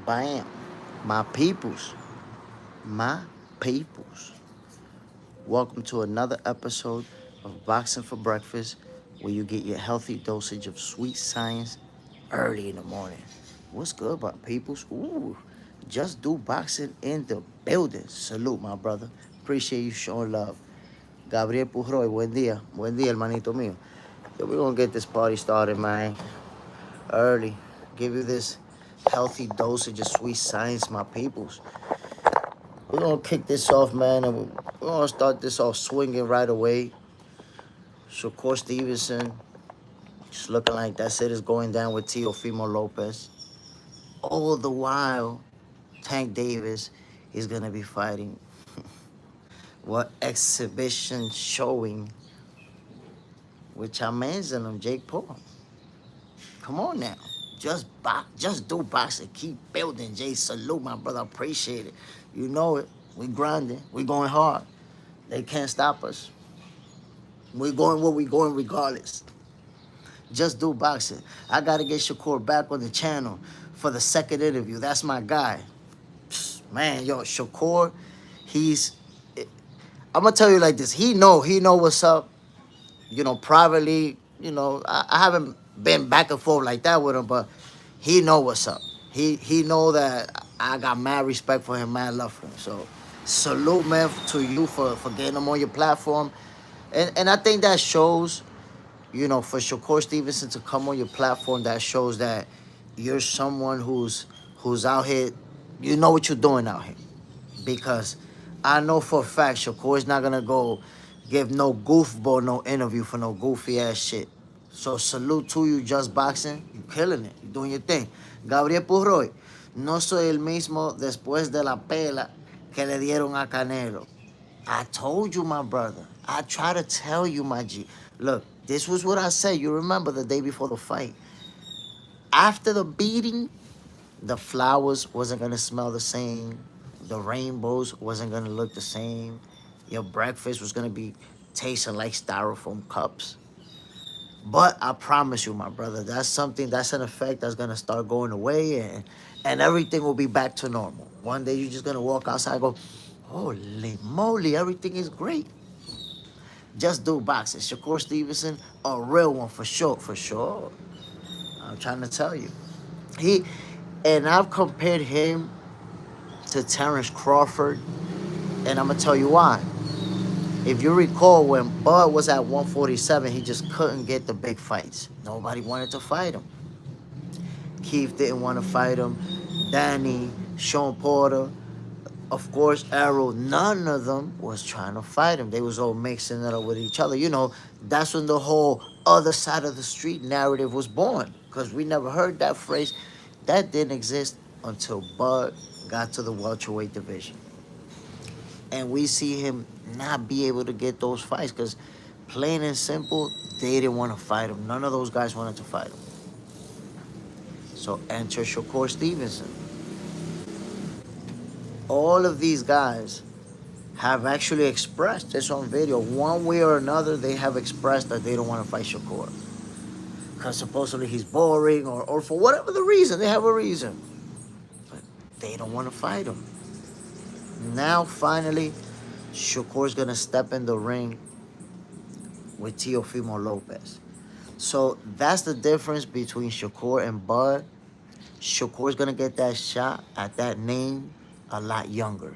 Bam. My peoples. My peoples. Welcome to another episode of Boxing for Breakfast, where you get your healthy dosage of sweet science early in the morning. What's good, my peoples? Ooh, just do boxing in the building. Salute, my brother. Appreciate you showing love. Gabriel Pujroy, buen día. Buen día, hermanito mío. Yeah, we're going to get this party started, man. Early. Give you this healthy dosage of sweet science, my peoples. We're going to kick this off, man, and we're going to start this off swinging right away. Shakur Stevenson, just looking like that's it, is going down with Teofimo Lopez. All the while, Tank Davis is going to be fighting. What exhibition showing with your man's in him, Jake Paul. Come on now. Just do boxing. Keep building, Jay. Salute, my brother. Appreciate it. You know it. We grinding. We going hard. They can't stop us. We going where we going regardless. Just do boxing. I got to get Shakur back on the channel for the second interview. That's my guy. Man, yo, Shakur, I'm going to tell you like this. He know what's up. You know, privately, you know, I haven't been back and forth like that with him, but he know what's up. He know that I got mad respect for him, mad love for him. So salute, man, to you for getting him on your platform. And I think that shows, you know, for Shakur Stevenson to come on your platform, that shows that you're someone who's out here, you know what you're doing out here. Because I know for a fact Shakur's not going to go give no goofball, no interview for no goofy ass shit. So salute to you, Just Boxing. You killing it. You doing your thing. Gabriel Pujroy, no soy el mismo después de la pela que le dieron a Canelo. I told you, my brother. I try to tell you, my G. Look, this was what I said. You remember the day before the fight. After the beating, the flowers wasn't going to smell the same. The rainbows wasn't going to look the same. Your breakfast was going to be tasting like styrofoam cups. But I promise you, my brother, that's an effect that's going to start going away, and everything will be back to normal. One day you're just going to walk outside and go, holy moly, everything is great. Just do boxing. Shakur Stevenson, a real one for sure. I'm trying to tell you. And I've compared him to Terence Crawford, and I'm going to tell you why. If you recall, when Bud was at 147, he just couldn't get the big fights. Nobody wanted to fight him. Keith didn't want to fight him. Danny, Sean Porter, of course, Arrow, none of them was trying to fight him. They was all mixing it up with each other. You know, that's when the whole other side of the street narrative was born, because we never heard that phrase. That didn't exist until Bud got to the welterweight division. And we see him not be able to get those fights because, plain and simple, they didn't want to fight him. None of those guys wanted to fight him. So enter Shakur Stevenson. All of these guys have actually expressed this on video. One way or another, they have expressed that they don't want to fight Shakur. Because supposedly he's boring, or for whatever the reason, they have a reason. But they don't want to fight him. Now, finally, Shakur's going to step in the ring with Teofimo Lopez. So that's the difference between Shakur and Bud. Shakur's going to get that shot at that name a lot younger.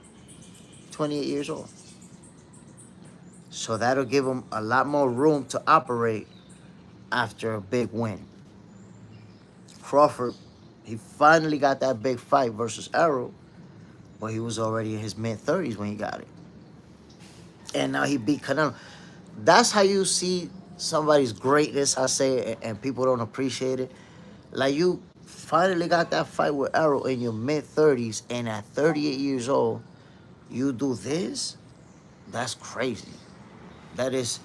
28 years old. So that'll give him a lot more room to operate after a big win. Crawford, he finally got that big fight versus Errol, but he was already in his mid-30s when he got it. And now he beat Canelo. That's how you see somebody's greatness, I say, and people don't appreciate it. Like, you finally got that fight with Errol in your mid-30s, and at 38 years old, you do this? That's crazy. That is,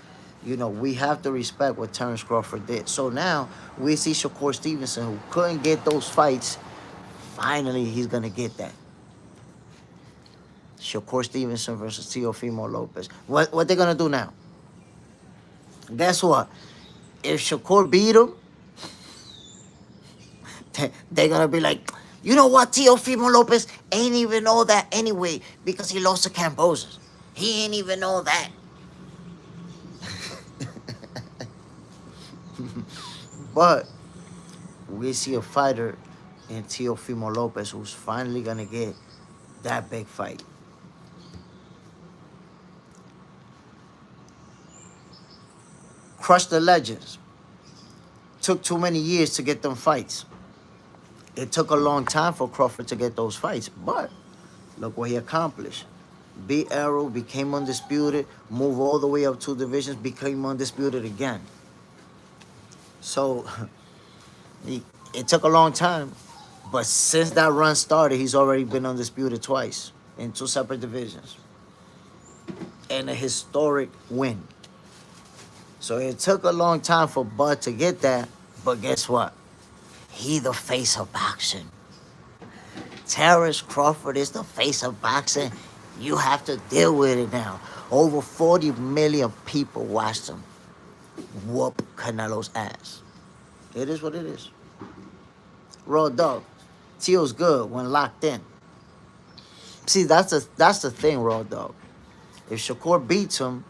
we have to respect what Terence Crawford did. So now we see Shakur Stevenson, who couldn't get those fights. Finally, he's going to get that. Shakur Stevenson versus Teofimo Lopez. What they going to do now? Guess what? If Shakur beat him, they're going to be like, you know what? Teofimo Lopez ain't even know that anyway because he lost to Cambosos. He ain't even know that. But we see a fighter in Teofimo Lopez who's finally going to get that big fight. Crush the legends. Took too many years to get them fights. It took a long time for Crawford to get those fights, but look what he accomplished. Beat Errol, became undisputed, moved all the way up 2 divisions, became undisputed again. So it took a long time, but since that run started, he's already been undisputed twice in 2 separate divisions. And a historic win. So it took a long time for Bud to get that, but guess what? He the face of boxing. Terence Crawford is the face of boxing. You have to deal with it now. Over 40 million people watched him whoop Canelo's ass. It is what it is. Raw dog. Teo's good when locked in. See, that's the thing, Raw dog. If Shakur beats him,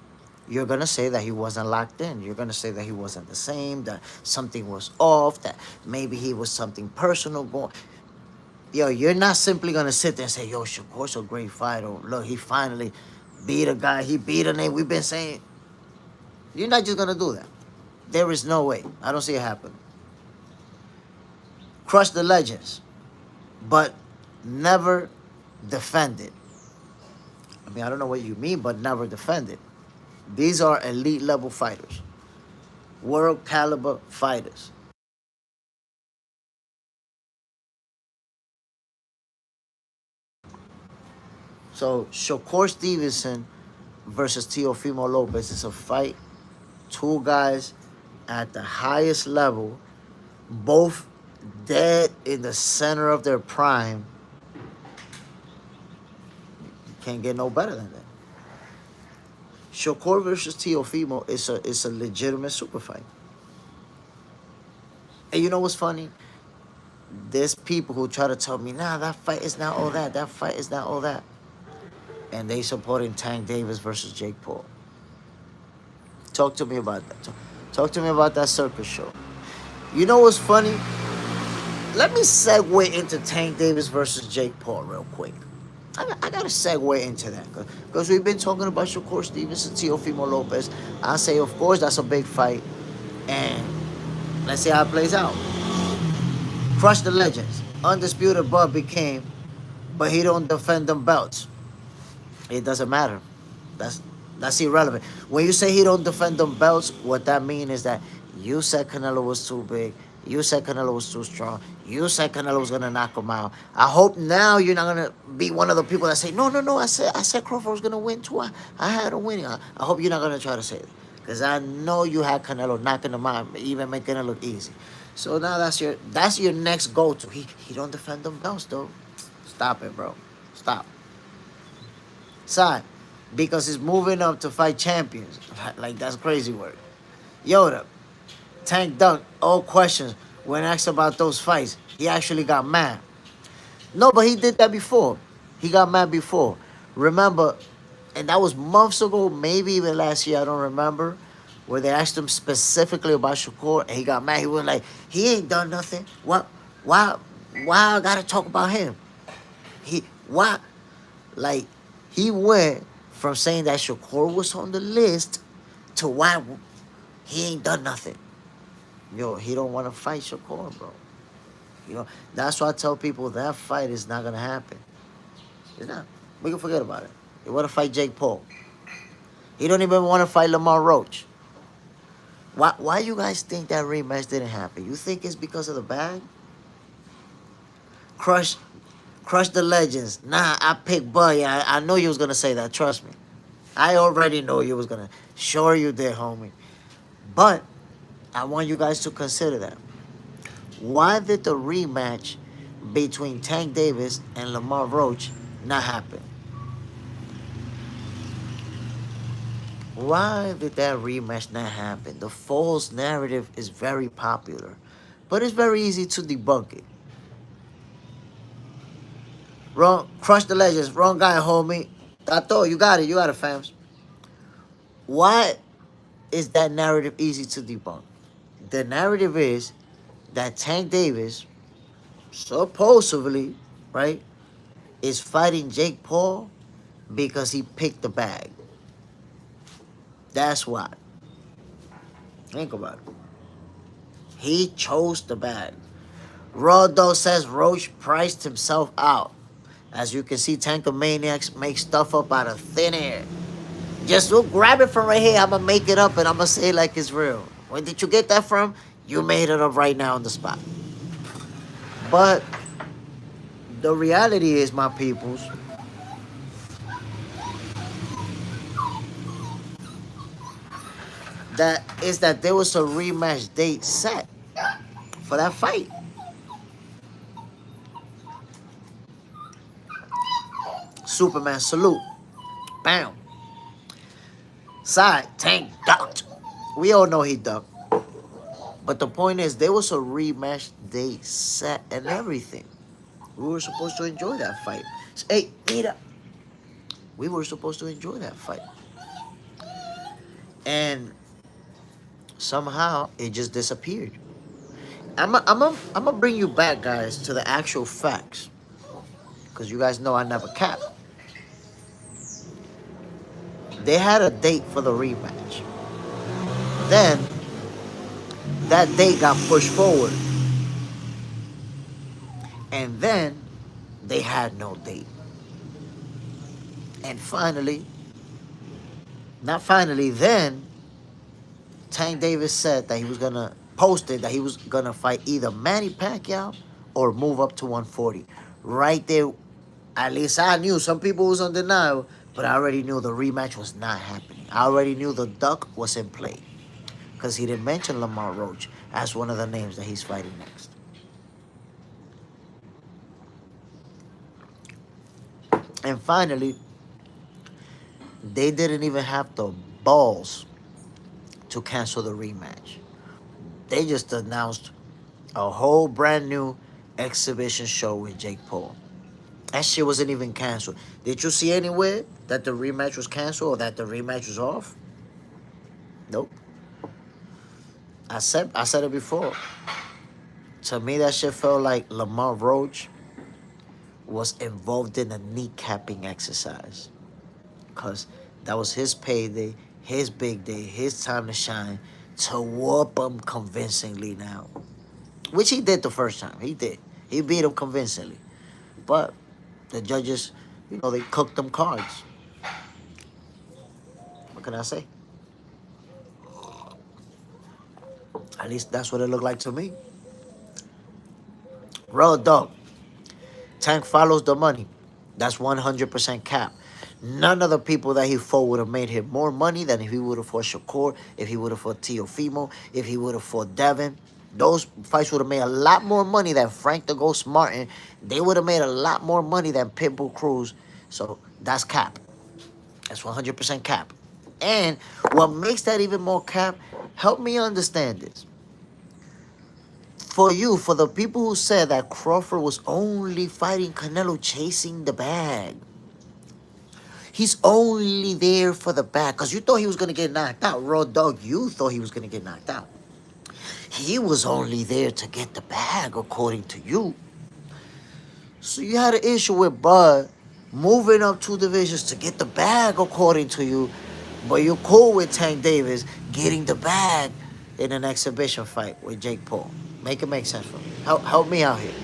you're going to say that he wasn't locked in. You're going to say that he wasn't the same, that something was off, that maybe he was something personal going. Yo, you're not simply going to sit there and say, yo, Shakur's a great fighter. Look, he finally beat a guy. He beat a name. We've been saying. You're not just going to do that. There is no way. I don't see it happen. Crush the legends, but never defend it. I mean, I don't know what you mean, but never defend it. These are elite level fighters, world caliber fighters. So Shakur Stevenson versus Teofimo Lopez is a fight. 2 guys at the highest level, both dead in the center of their prime. You can't get no better than that. Shakur versus Teofimo is a legitimate super fight. And you know what's funny? There's people who try to tell me, nah, that fight is not all that. That fight is not all that. And they supporting Tank Davis versus Jake Paul. Talk to me about that. Talk to me about that circus show. You know what's funny? Let me segue into Tank Davis versus Jake Paul real quick. I got to segue into that because we've been talking about Shakur Stevenson, Teofimo Lopez. I say, of course, that's a big fight. And let's see how it plays out. Crush the legends. Undisputed Bud became, but he don't defend them belts. It doesn't matter. That's irrelevant. When you say he don't defend them belts, what that means is that you said Canelo was too big. You said Canelo was too strong. You said Canelo was gonna knock him out. I hope now you're not gonna be one of the people that say, no. I said Crawford was gonna win too. I had him winning. I hope you're not gonna try to say that, because I know you had Canelo knocking him out, even making it look easy. So now that's your next go-to. He don't defend them belts though. Stop it, bro. Stop. Side, because he's moving up to fight champions. Like, that's crazy word. Yoda, Tank Dunk, all questions. When asked about those fights, he actually got mad. No, but he did that before. He got mad before. Remember, and that was months ago, maybe even last year, I don't remember, where they asked him specifically about Shakur, and he got mad. He was like, he ain't done nothing. What? Why I gotta talk about him? Why? Like, he went from saying that Shakur was on the list to why he ain't done nothing. Yo, he don't want to fight Shakur, bro. You know, that's why I tell people that fight is not gonna happen. It's not. We can forget about it. He want to fight Jake Paul. He don't even want to fight Lamar Roach. Why you guys think that rematch didn't happen? You think it's because of the bag? Crush the legends. Nah, I picked Buddy. I know you was gonna say that. Trust me. I already know you was gonna. Sure you did, homie. But I want you guys to consider that. Why did the rematch between Tank Davis and Lamar Roach not happen? Why did that rematch not happen? The false narrative is very popular, but it's very easy to debunk it. Wrong, crush the legends. Wrong guy, homie. Tato, you got it. You got it, fams. Why is that narrative easy to debunk? The narrative is that Tank Davis, supposedly, right, is fighting Jake Paul because he picked the bag. That's why. Think about it. He chose the bag. Raw Dog says Roach priced himself out. As you can see, Tankomaniacs make stuff up out of thin air. Just look, grab it from right here. I'm going to make it up and I'm going to say it like it's real. Where did you get that from? You made it up right now on the spot. But the reality is, my peoples, that there was a rematch date set for that fight. Superman salute. Bam. Side, Tank ducked. We all know he ducked. But the point is, there was a rematch date set and everything. We were supposed to enjoy that fight. Hey, Nita. We were supposed to enjoy that fight. And somehow it just disappeared. I'm gonna bring you back, guys, to the actual facts. Because you guys know I never cap. They had a date for the rematch. Then, that date got pushed forward. And then, they had no date. And finally, then, Tank Davis said that he was gonna post it, that he was gonna fight either Manny Pacquiao or move up to 140. Right there, at least I knew. Some people was on denial, but I already knew the rematch was not happening. I already knew the duck was in play. Because he didn't mention Lamar Roach as one of the names that he's fighting next. And finally, they didn't even have the balls to cancel the rematch. They just announced a whole brand new exhibition show with Jake Paul. That shit wasn't even canceled. Did you see anywhere that the rematch was canceled or that the rematch was off? Nope. I said it before. To me, that shit felt like Lamar Roach was involved in a kneecapping exercise. Because that was his payday, his big day, his time to shine, to whoop him convincingly now. Which he did the first time. He did. He beat him convincingly. But the judges, they cooked them cards. What can I say? At least that's what it looked like to me. Raw Dog. Tank follows the money. That's 100% cap. None of the people that he fought would have made him more money than if he would have fought Shakur, if he would have fought Teofimo, if he would have fought Devin. Those fights would have made a lot more money than Frank the Ghost Martin. They would have made a lot more money than Pitbull Cruz. So that's cap. That's 100% cap. And what makes that even more cap, help me understand this. For the people who said that Crawford was only fighting Canelo chasing the bag. He's only there for the bag. Because you thought he was going to get knocked out. Raw Dog, you thought he was going to get knocked out. He was only there to get the bag, according to you. So you had an issue with Bud moving up 2 divisions to get the bag according to you, but you're cool with Tank Davis getting the bag in an exhibition fight with Jake Paul. Make it make sense for me. Help me out here.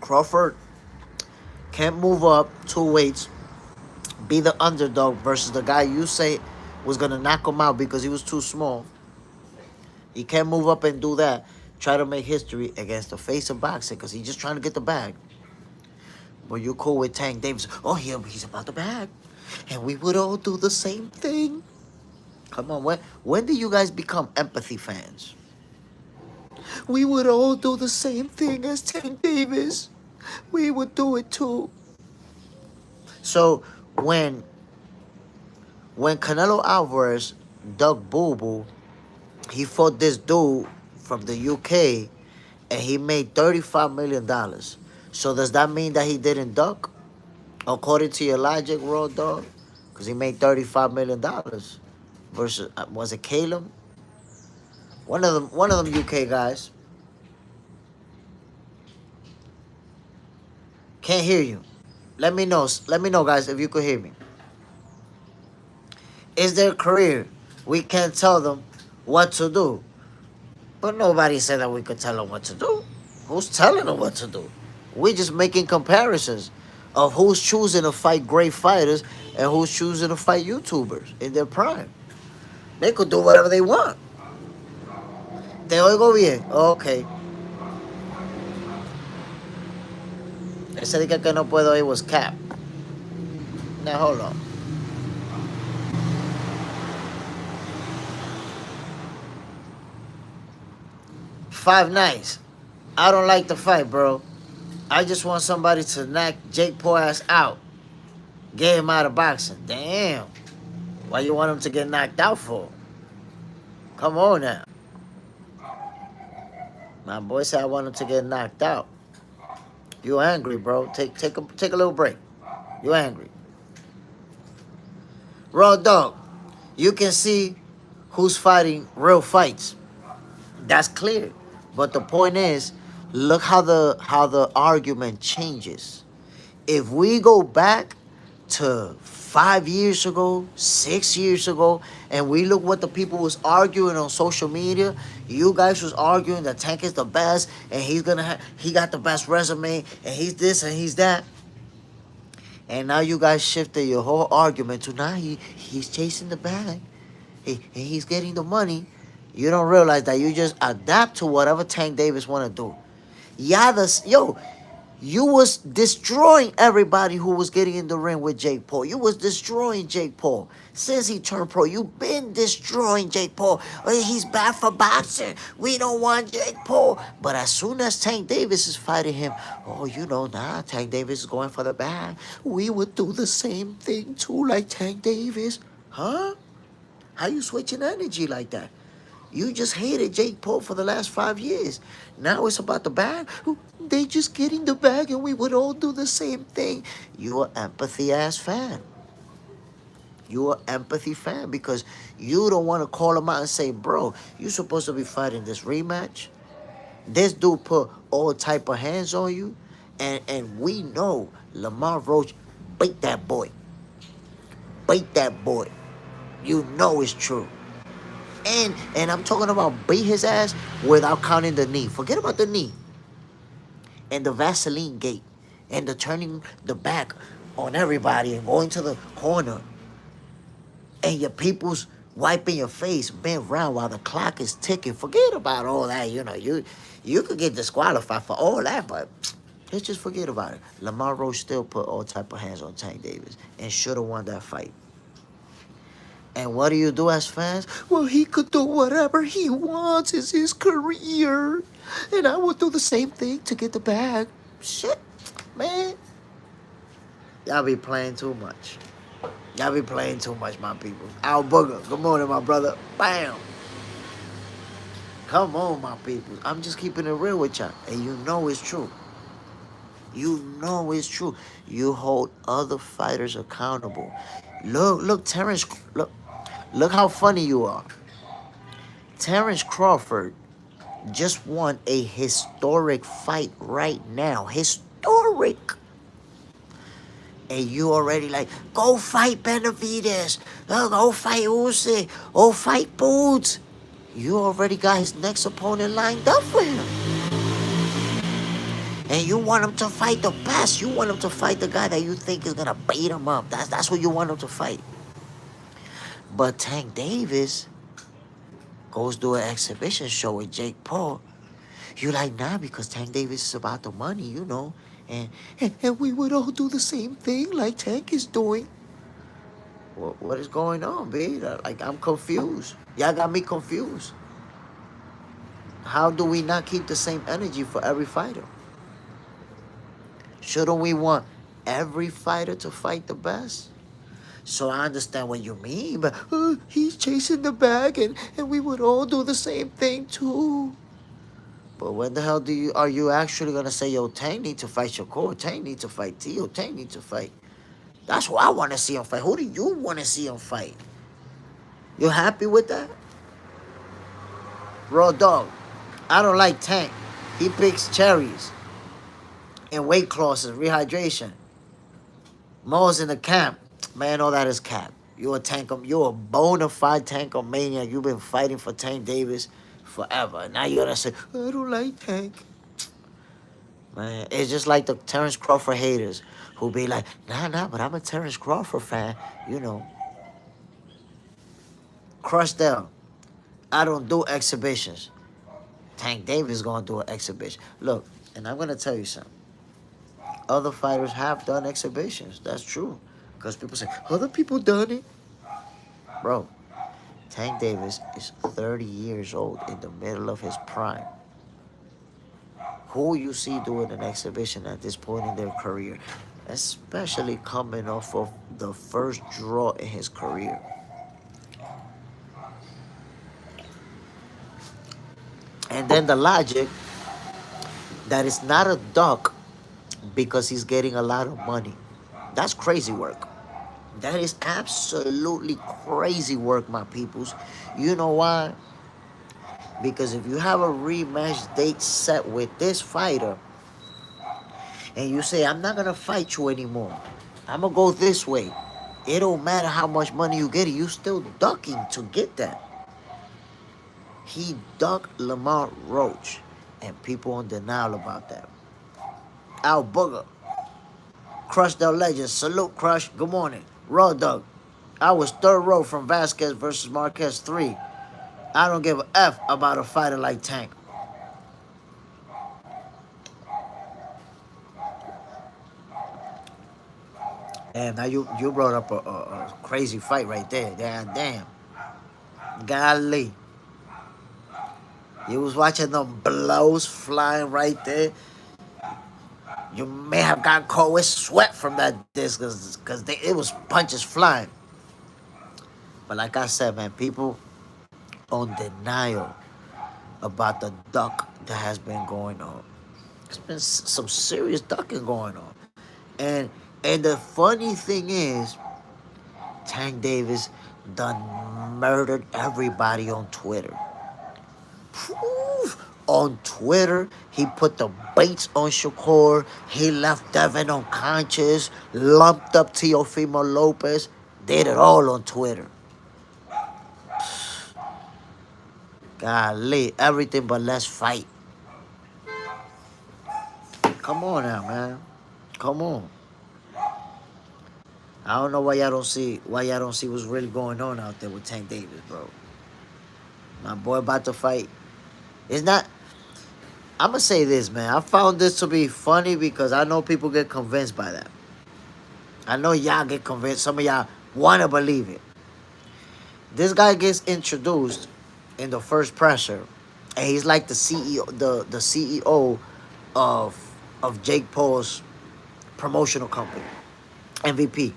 Crawford can't move up 2 weights, be the underdog versus the guy you say was gonna knock him out because he was too small. He can't move up and do that. Try to make history against the face of boxing because he's just trying to get the bag. But you're cool with Tank Davis. Oh, he's about the bag. And we would all do the same thing. Come on, when did you guys become empathy fans? We would all do the same thing as Tank Davis. We would do it too. So when Canelo Alvarez dug Boo Boo, he fought this dude from the UK and he made $35 million. So does that mean that he didn't duck? According to your logic, Raw Dog? Because he made $35 million versus, was it Caleb? One of them UK guys. Can't hear you. Let me know, guys, if you could hear me. It's their career. We can't tell them what to do. But nobody said that we could tell them what to do. Who's telling them what to do? We're just making comparisons of who's choosing to fight great fighters and who's choosing to fight YouTubers in their prime. They could do whatever they want. Te oigo bien. Okay. Ese día que no puedo oír was cap. Now hold on. Five Nights. I don't like the fight, bro. I just want somebody to knock Jake Paul ass out. Get him out of boxing. Damn. Why you want him to get knocked out for? Come on now. My boy said I want him to get knocked out. You angry, bro. Take a little break. You angry. Raw Dog. You can see who's fighting real fights. That's clear. But the point is, look how the argument changes. If we go back to 5 years ago, 6 years ago, and we look what the people was arguing on social media, you guys was arguing that Tank is the best, and he got the best resume, and he's this and he's that. And now you guys shifted your whole argument to now he's chasing the bag, and he's getting the money. You don't realize that you just adapt to whatever Tank Davis want to do. You was destroying everybody who was getting in the ring with Jake Paul. You was destroying Jake Paul. Since he turned pro, you've been destroying Jake Paul. Oh, he's bad for boxing. We don't want Jake Paul. But as soon as Tank Davis is fighting him, Tank Davis is going for the bag. We would do the same thing too, like Tank Davis. Huh? How you switching energy like that? You just hated Jake Paul for the last 5 years. Now it's about the bag. They just getting the bag and we would all do the same thing. You're an empathy ass fan. You're an empathy fan because you don't want to call him out and say, bro, you supposed to be fighting this rematch. This dude put all type of hands on you. And we know Lamar Roach beat that boy. Beat that boy. You know it's true. And I'm talking about beat his ass without counting the knee. Forget about the knee. And the Vaseline gate. And the turning the back on everybody and going to the corner. And your people's wiping your face, bent around while the clock is ticking. Forget about all that. You could get disqualified for all that, but let's just forget about it. Lamar Roach still put all type of hands on Tank Davis and should have won that fight. And what do you do as fans? Well, he could do whatever he wants. It's his career. And I would do the same thing to get the bag. Shit, man. Y'all be playing too much. Y'all be playing too much, my people. Al Booger, good morning, my brother. Bam. Come on, my people. I'm just keeping it real with y'all. And you know it's true. You know it's true. You hold other fighters accountable. Look, Terence, look how funny you are. Terence Crawford just won a historic fight right now. Historic. And you already like, go fight Benavidez. Go fight Usyk. Go fight Boots. You already got his next opponent lined up for him. And you want him to fight the best. You want him to fight the guy that you think is going to beat him up. That's what you want him to fight. But Tank Davis goes to an exhibition show with Jake Paul. You like, nah, because Tank Davis is about the money, you know. And we would all do the same thing like Tank is doing. What is going on, B? Like, I'm confused. Y'all got me confused. How do we not keep the same energy for every fighter? Shouldn't we want every fighter to fight the best? So I understand what you mean, but he's chasing the bag, and we would all do the same thing too. But when the hell are you actually gonna say, yo, Tank need to fight Shakur, Tank need to fight Teo, Tank need to fight? That's who I want to see him fight. Who do you want to see him fight? You happy with that? Raw dog. I don't like Tank. He picks cherries and weight classes, rehydration. Mo's in the camp. Man, all that is cap. You're a bona fide tankomaniac. You've been fighting for Tank Davis forever. Now you're gonna say, I don't like Tank. Man, it's just like the Terence Crawford haters who be like, nah, but I'm a Terence Crawford fan. You know. Crush them. I don't do exhibitions. Tank Davis gonna do an exhibition. Look, and I'm gonna tell you something. Other fighters have done exhibitions. That's true. Because people say, other people done it. Bro, Tank Davis is 30 years old in the middle of his prime. Who you see doing an exhibition at this point in their career, especially coming off of the first draw in his career. And then the logic that it's not a duck because he's getting a lot of money. That's crazy work. That is absolutely crazy work, my peoples. You know why? Because if you have a rematch date set with this fighter and you say, I'm not going to fight you anymore, I'm going to go this way, it don't matter how much money you get, you still ducking to get that. He ducked Lamont Roach, and people in denial about that. Al Booger. Crush the legend. Salute, Crush. Good morning. Raw Dog. I was third row from Vasquez versus Marquez 3. I don't give a F about a fighter like Tank. And now you brought up a crazy fight right there. Damn. Golly. You was watching them blows flying right there. You may have gotten caught with sweat from that disc because it was punches flying. But like I said, man, people on denial about the duck that has been going on. There's been some serious ducking going on. And the funny thing is, Tank Davis done murdered everybody on Twitter. On Twitter, he put the baits on Shakur. He left Devin unconscious, lumped up Teofimo Lopez. Did it all on Twitter. Golly, everything but let's fight. Come on now, man. Come on. I don't know why y'all don't see what's really going on out there with Tank Davis, bro. My boy about to fight. It's not. I'm going to say this, man. I found this to be funny because I know people get convinced by that. I know y'all get convinced. Some of y'all want to believe it. This guy gets introduced in the first presser, and he's like the CEO, the CEO of Jake Paul's promotional company, MVP.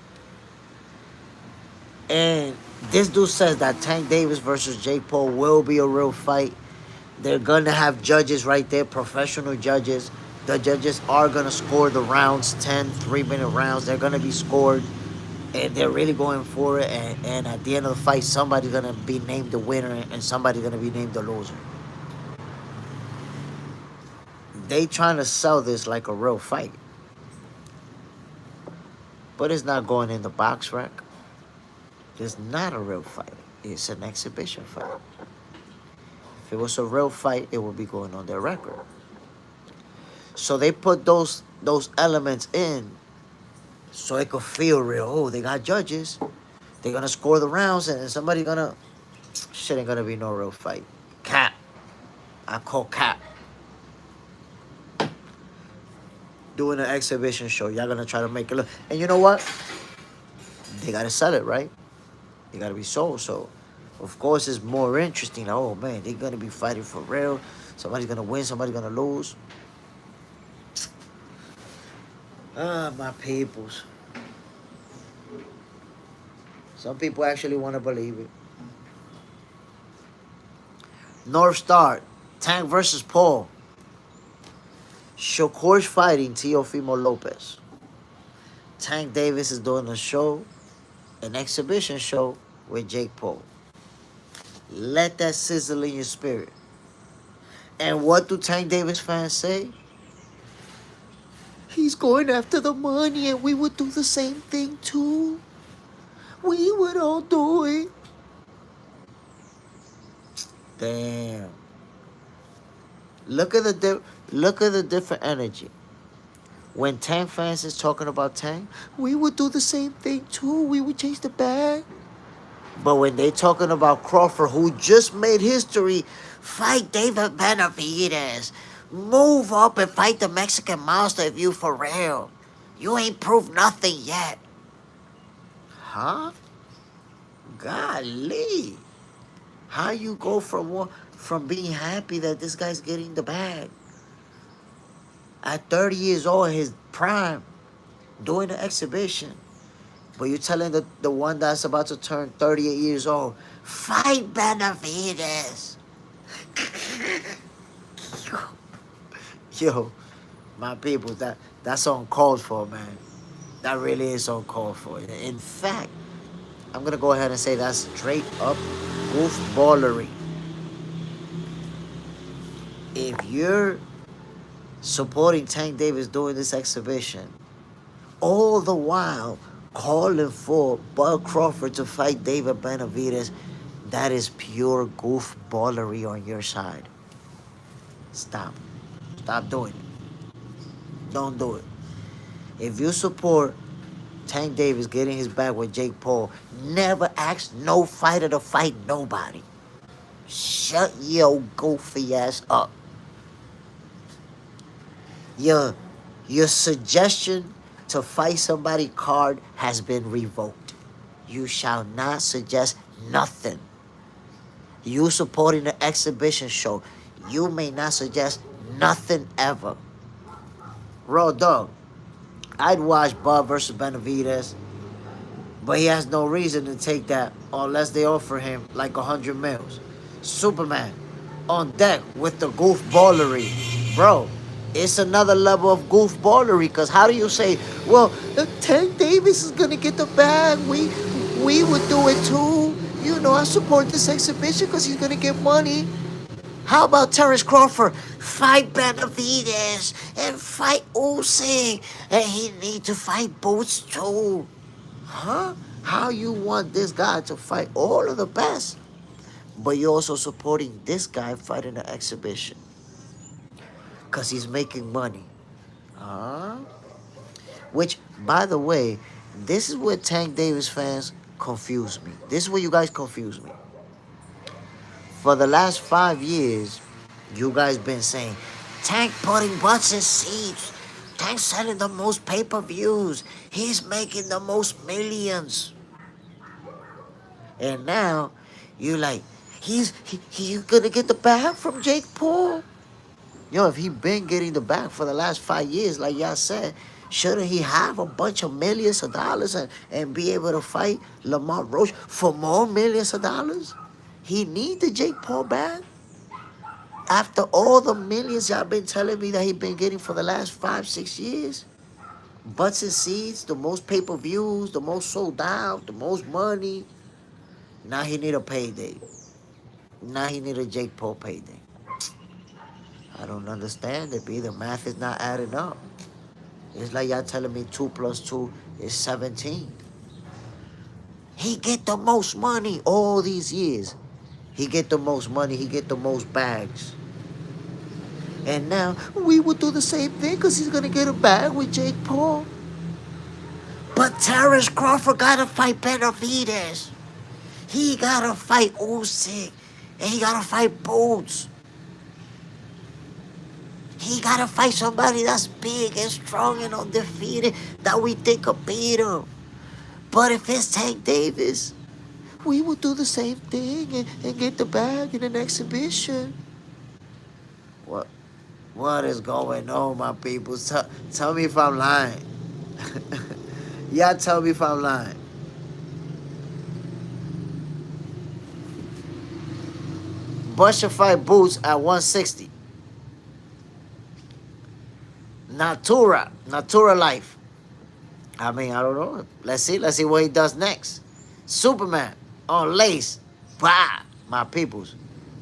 And this dude says that Tank Davis versus Jake Paul will be a real fight. They're going to have judges right there, professional judges. The judges are going to score the rounds, 10 3-minute rounds. They're going to be scored, and they're really going for it. And at the end of the fight, somebody's going to be named the winner, and somebody's going to be named the loser. They trying to sell this like a real fight. But it's not going in the box rack. It's not a real fight. It's an exhibition fight. If it was a real fight, it would be going on their record. So they put those elements in so it could feel real. Oh, they got judges. They're gonna score the rounds and somebody gonna shit ain't gonna be no real fight. Cap. I call cap. Doing an exhibition show. Y'all gonna try to make it look. And you know what? They gotta sell it, right? They gotta be sold. So of course it's more interesting. Oh man, they're gonna be fighting for real. Somebody's gonna win, somebody's gonna lose. Ah, my peoples. Some people actually want to believe it. North Star, Tank versus Paul. Shakur's fighting Teofimo Lopez. Tank Davis is doing a show, an exhibition show with Jake Paul. Let that sizzle in your spirit. And what do Tank Davis fans say? He's going after the money and we would do the same thing too. We would all do it. Damn. Look at the different energy. When Tank fans is talking about Tank, we would do the same thing too. We would chase the bag. But when they talking about Crawford, who just made history, fight David Benavidez. Move up and fight the Mexican monster if you for real. You ain't proved nothing yet. Huh? Golly. How you go from being happy that this guy's getting the bag at 30 years old, his prime, doing the exhibition, but you're telling the one that's about to turn 38 years old, fight Benavidez. Yo, my people, that's uncalled for, man. That really is uncalled for. In fact, I'm gonna go ahead and say that's straight up goofballery. If you're supporting Tank Davis doing this exhibition, all the while calling for Bud Crawford to fight David Benavidez, that is pure goofballery on your side. Stop. Stop doing it. Don't do it. If you support Tank Davis getting his back with Jake Paul, never ask no fighter to fight nobody. Shut your goofy ass up. Your suggestion to fight somebody card has been revoked. You shall not suggest nothing. You supporting the exhibition show. You may not suggest nothing ever. Raw dog. I'd watch Bud versus Benavidez, but he has no reason to take that unless they offer him like 100 mils. Superman on deck with the goofballery. Bro, it's another level of goofballery, because how do you say, well, Tank Davis is going to get the bag. We would do it too. You know, I support this exhibition because he's going to get money. How about Terence Crawford? Fight Benavidez and fight Usyk. And he need to fight bouts too. Huh? How you want this guy to fight all of the best, but you're also supporting this guy fighting the exhibition because he's making money? Huh? Which, by the way, this is where Tank Davis fans confuse me. This is where you guys confuse me. For the last 5 years, you guys been saying, Tank putting butts in seats. Tank selling the most pay-per-views. He's making the most millions. And now, you like, he's gonna get the bag from Jake Paul. Yo, if he been getting the bag for the last 5 years, like y'all said, shouldn't he have a bunch of millions of dollars and be able to fight Lamar Roach for more millions of dollars? He need the Jake Paul bag? After all the millions y'all been telling me that he been getting for the last 5-6 years? Butts and seats, the most pay-per-views, the most sold out, the most money. Now he need a payday. Now he need a Jake Paul payday. I don't understand it, B. The math is not adding up. It's like y'all telling me 2 plus 2 is 17. He get the most money all these years. He get the most money. He get the most bags. And now we would do the same thing because he's going to get a bag with Jake Paul. But Terence Crawford got to fight Benavidez. He got to fight Usyk. And he got to fight Bouts. He got to fight somebody that's big and strong and undefeated that we think could beat him. But if it's Tank Davis, we would do the same thing and get the bag in an exhibition. What is going on, my people? Tell me if I'm lying. Y'all tell me if I'm lying. Bush should fight Boots at 160. Natura life. I mean, I don't know. Let's see what he does next. Superman on Lace. Bah! My peoples.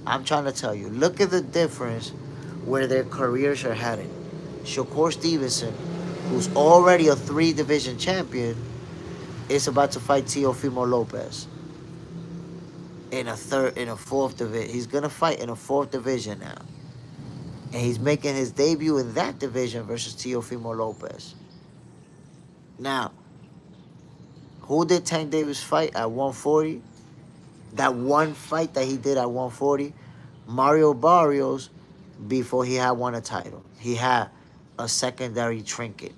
I'm trying to tell you. Look at the difference where their careers are heading. Shakur Stevenson, who's already a 3-division champion, is about to fight Teofimo Lopez in a fourth division. He's gonna fight in a 4th division now. And he's making his debut in that division versus Teofimo Lopez. Now, who did Tank Davis fight at 140? That one fight that he did at 140, Mario Barrios, before he had won a title. He had a secondary trinket.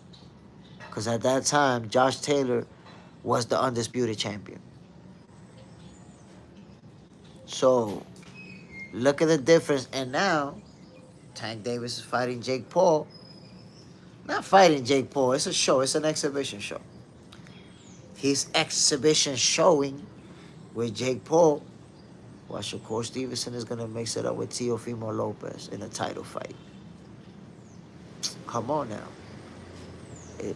Because at that time, Josh Taylor was the undisputed champion. So, look at the difference. And now, Tank Davis is fighting Jake Paul. Not fighting Jake Paul. It's a show. It's an exhibition show. He's exhibition showing with Jake Paul, while Shakur Stevenson is going to mix it up with Teofimo Lopez in a title fight. Come on now.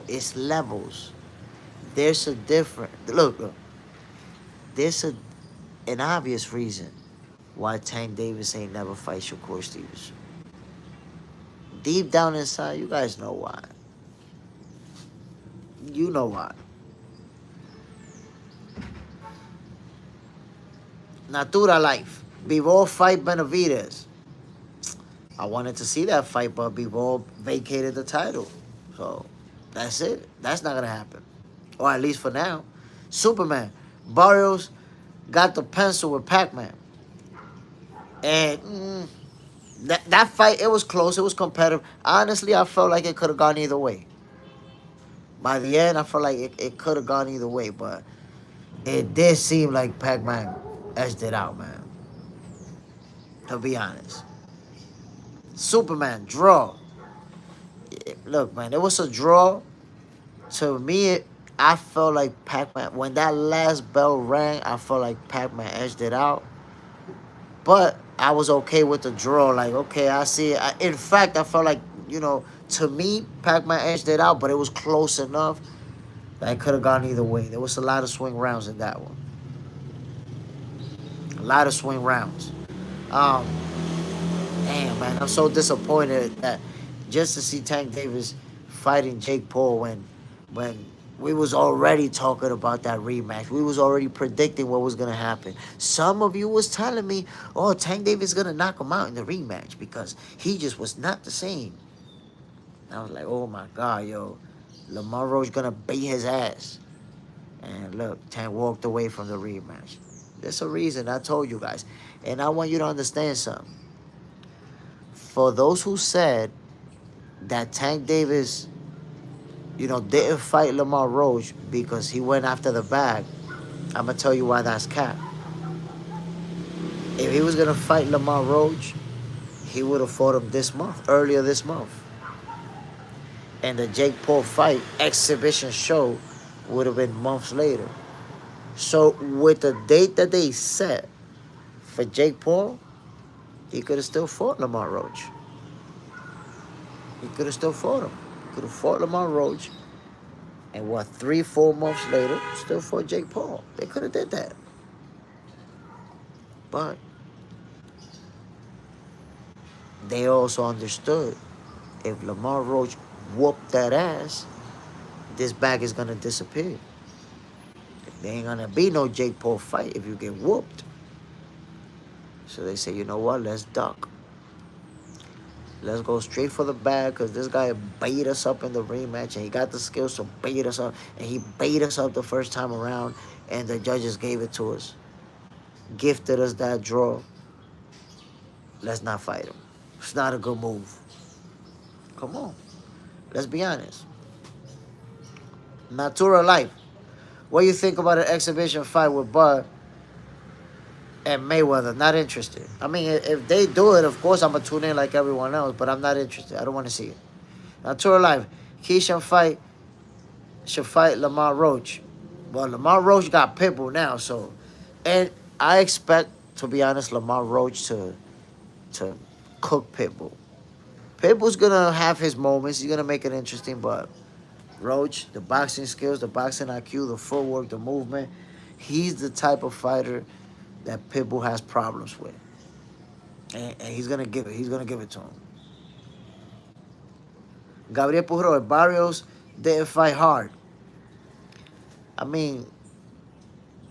It's levels. There's a different... Look. There's an obvious reason why Tank Davis ain't never fight Shakur Stevenson. Deep down inside, you guys know why. You know why. Natura life. Bivol fight Benavidez. I wanted to see that fight, but Bivol vacated the title. So, that's it. That's not going to happen. Or at least for now. Superman. Barrios got the pencil with Pac-Man. And that fight, it was close. It was competitive. Honestly, I felt like it could have gone either way. By the end, I felt like it could have gone either way. But it did seem like Pac-Man edged it out, man. To be honest. Superman, draw. Look, man, it was a draw. To me, I felt like Pac-Man, when that last bell rang, I felt like Pac-Man edged it out. But I was okay with the draw. Like, okay, I see it. In fact, I felt like, to me, Pac-Man edged it out, but it was close enough that it could have gone either way. There was a lot of swing rounds in that one. A lot of swing rounds. Damn, man, I'm so disappointed that just to see Tank Davis fighting Jake Paul when we was already talking about that rematch. We was already predicting what was going to happen. Some of you was telling me, oh, Tank Davis is going to knock him out in the rematch because he just was not the same. And I was like, oh, my God, yo. Lamar Roach going to beat his ass. And look, Tank walked away from the rematch. There's a reason. I told you guys. And I want you to understand something. For those who said that Tank Davis, didn't fight Lamar Roach because he went after the bag, I'm going to tell you why that's cap. If he was going to fight Lamar Roach, he would have fought him earlier this month. And the Jake Paul fight exhibition show would have been months later. So with the date that they set for Jake Paul, he could have still fought Lamar Roach. He could have still fought him. He could have fought Lamar Roach. And 3-4 months later, still fought Jake Paul. They could have did that. But they also understood if Lamar Roach whooped that ass, this bag is gonna disappear. There ain't gonna be no Jake Paul fight if you get whooped. So they say, you know what? Let's duck. Let's go straight for the bag because this guy bait us up in the rematch and he got the skills to bait us up. And he bait us up the first time around and the judges gave it to us. Gifted us that draw. Let's not fight him. It's not a good move. Come on. Let's be honest. Natural life. What do you think about an exhibition fight with Bud and Mayweather? Not interested. I mean, if they do it, of course I'm going to tune in like everyone else, but I'm not interested. I don't want to see it. Natural life. Keisha should fight Lamar Roach. Well, Lamar Roach got Pitbull now, so. And I expect, to be honest, Lamar Roach to cook Pitbull. Pitbull's going to have his moments. He's going to make it interesting, but Roach, the boxing skills, the boxing IQ, the footwork, the movement, he's the type of fighter that Pitbull has problems with. And he's going to give it. He's going to give it to him. Gabriel Pujol, Barrios didn't fight hard. I mean,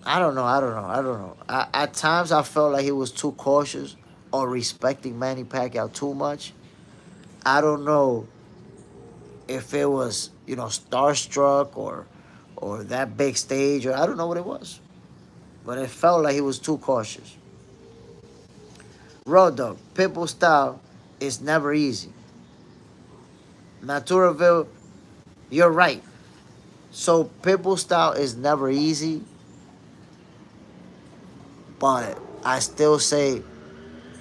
I don't know. At times, I felt like he was too cautious or respecting Manny Pacquiao too much. I don't know if it was, starstruck or that big stage, or I don't know what it was. But it felt like he was too cautious. Road Dogg, Pitbull style is never easy. Naturaville, you're right. So Pitbull style is never easy, but I still say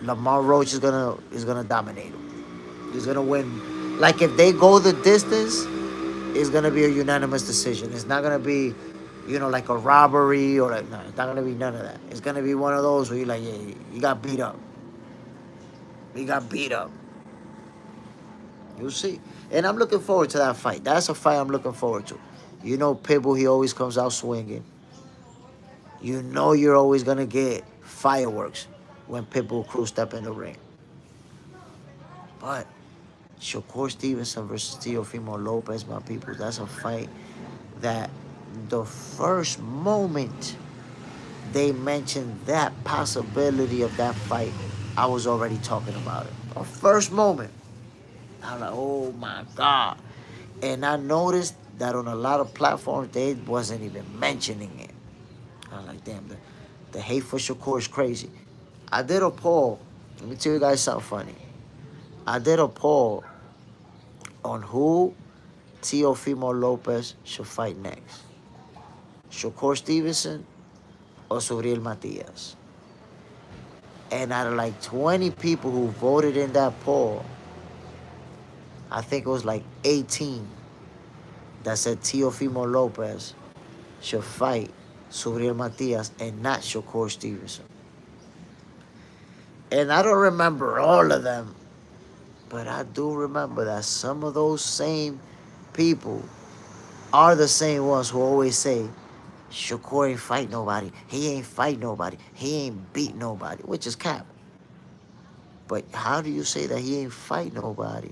Lamar Roach is gonna dominate him. He's gonna win. Like if they go the distance, it's gonna be a unanimous decision. It's not gonna be, like a robbery or like no. It's not gonna be none of that. It's gonna be one of those where you're like, yeah, you got beat up. He got beat up. You'll see. And I'm looking forward to that fight. That's a fight I'm looking forward to. Pitbull, he always comes out swinging. You're always going to get fireworks when Pitbull crew step in the ring. But Shakur Stevenson versus Teofimo Lopez, my people, that's a fight that the first moment they mentioned that possibility of that fight, I was already talking about it. The first moment. I'm like, oh my God. And I noticed that on a lot of platforms, they wasn't even mentioning it. I'm like, damn, the hate for Shakur is crazy. I did a poll. Let me tell you guys something funny. I did a poll on who Teofimo Lopez should fight next. Shakur Stevenson or Suriel Matias. And out of like 20 people who voted in that poll, I think it was like 18 that said Teofimo Lopez should fight Suriel Matias and not Shakur Stevenson. And I don't remember all of them, but I do remember that some of those same people are the same ones who always say, Shakur ain't fight nobody. He ain't fight nobody. He ain't beat nobody, which is cap. But how do you say that he ain't fight nobody?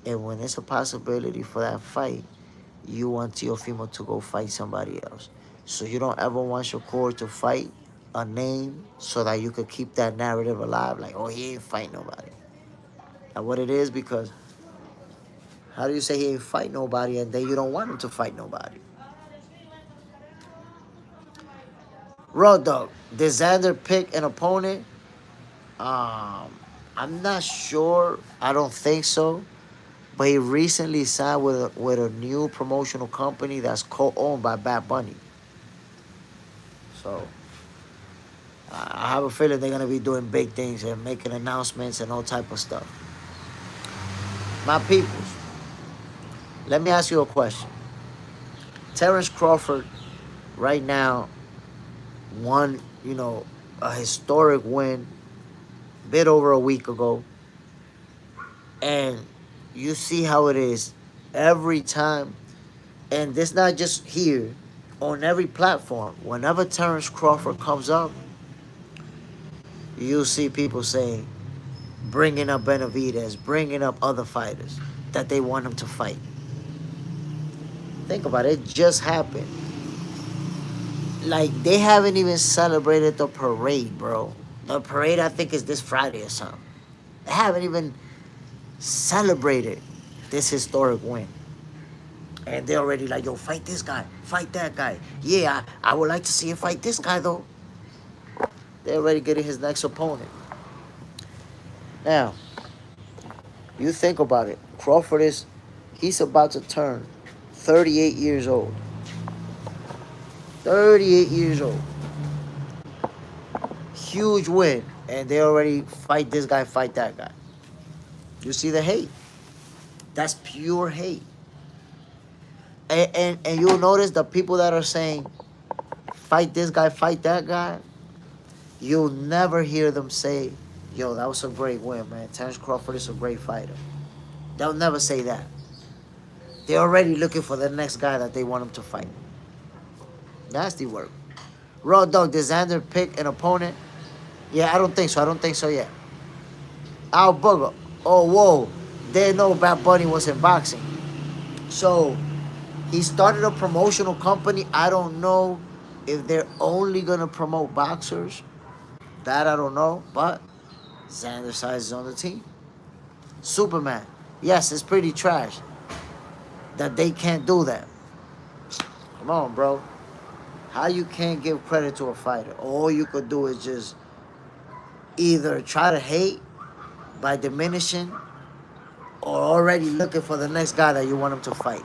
And when it's a possibility for that fight, you want Teofimo to go fight somebody else. So you don't ever want Shakur to fight a name so that you could keep that narrative alive. Like, oh, he ain't fight nobody. And what it is, because how do you say he ain't fight nobody and then you don't want him to fight nobody? Road Dogg, did Xander pick an opponent? I'm not sure. I don't think so. But he recently signed with a new promotional company that's co-owned by Bad Bunny. So I have a feeling they're gonna be doing big things and making announcements and all type of stuff. My peoples, let me ask you a question. Terence Crawford right now won, a historic win a bit over a week ago. And you see how it is every time. And this not just here, on every platform. Whenever Terence Crawford comes up, you'll see people saying, bringing up Benavidez, bringing up other fighters that they want him to fight. Think about it. It just happened. Like, they haven't even celebrated the parade, bro. The parade, I think, is this Friday or something. They haven't even celebrated this historic win. And they're already like, yo, fight this guy, fight that guy. Yeah, I would like to see him fight this guy, though. They're already getting his next opponent. Now, you think about it. Crawford he's about to turn 38 years old. 38 years old. Huge win. And they already fight this guy, fight that guy. You see the hate? That's pure hate. And you'll notice the people that are saying, fight this guy, fight that guy, you'll never hear them say, yo, that was a great win, man. Terence Crawford is a great fighter. They'll never say that. They're already looking for the next guy that they want him to fight. Nasty work. Raw Dog, did Xander pick an opponent? Yeah, I don't think so yet. Al Booger. Oh, whoa. They know Bad Bunny was in boxing. So, he started a promotional company. I don't know if they're only going to promote boxers. That I don't know. But Xander Size is on the team. Superman. Yes, it's pretty trash that they can't do that. Come on, bro. How you can't give credit to a fighter? All you could do is just either try to hate by diminishing or already looking for the next guy that you want him to fight.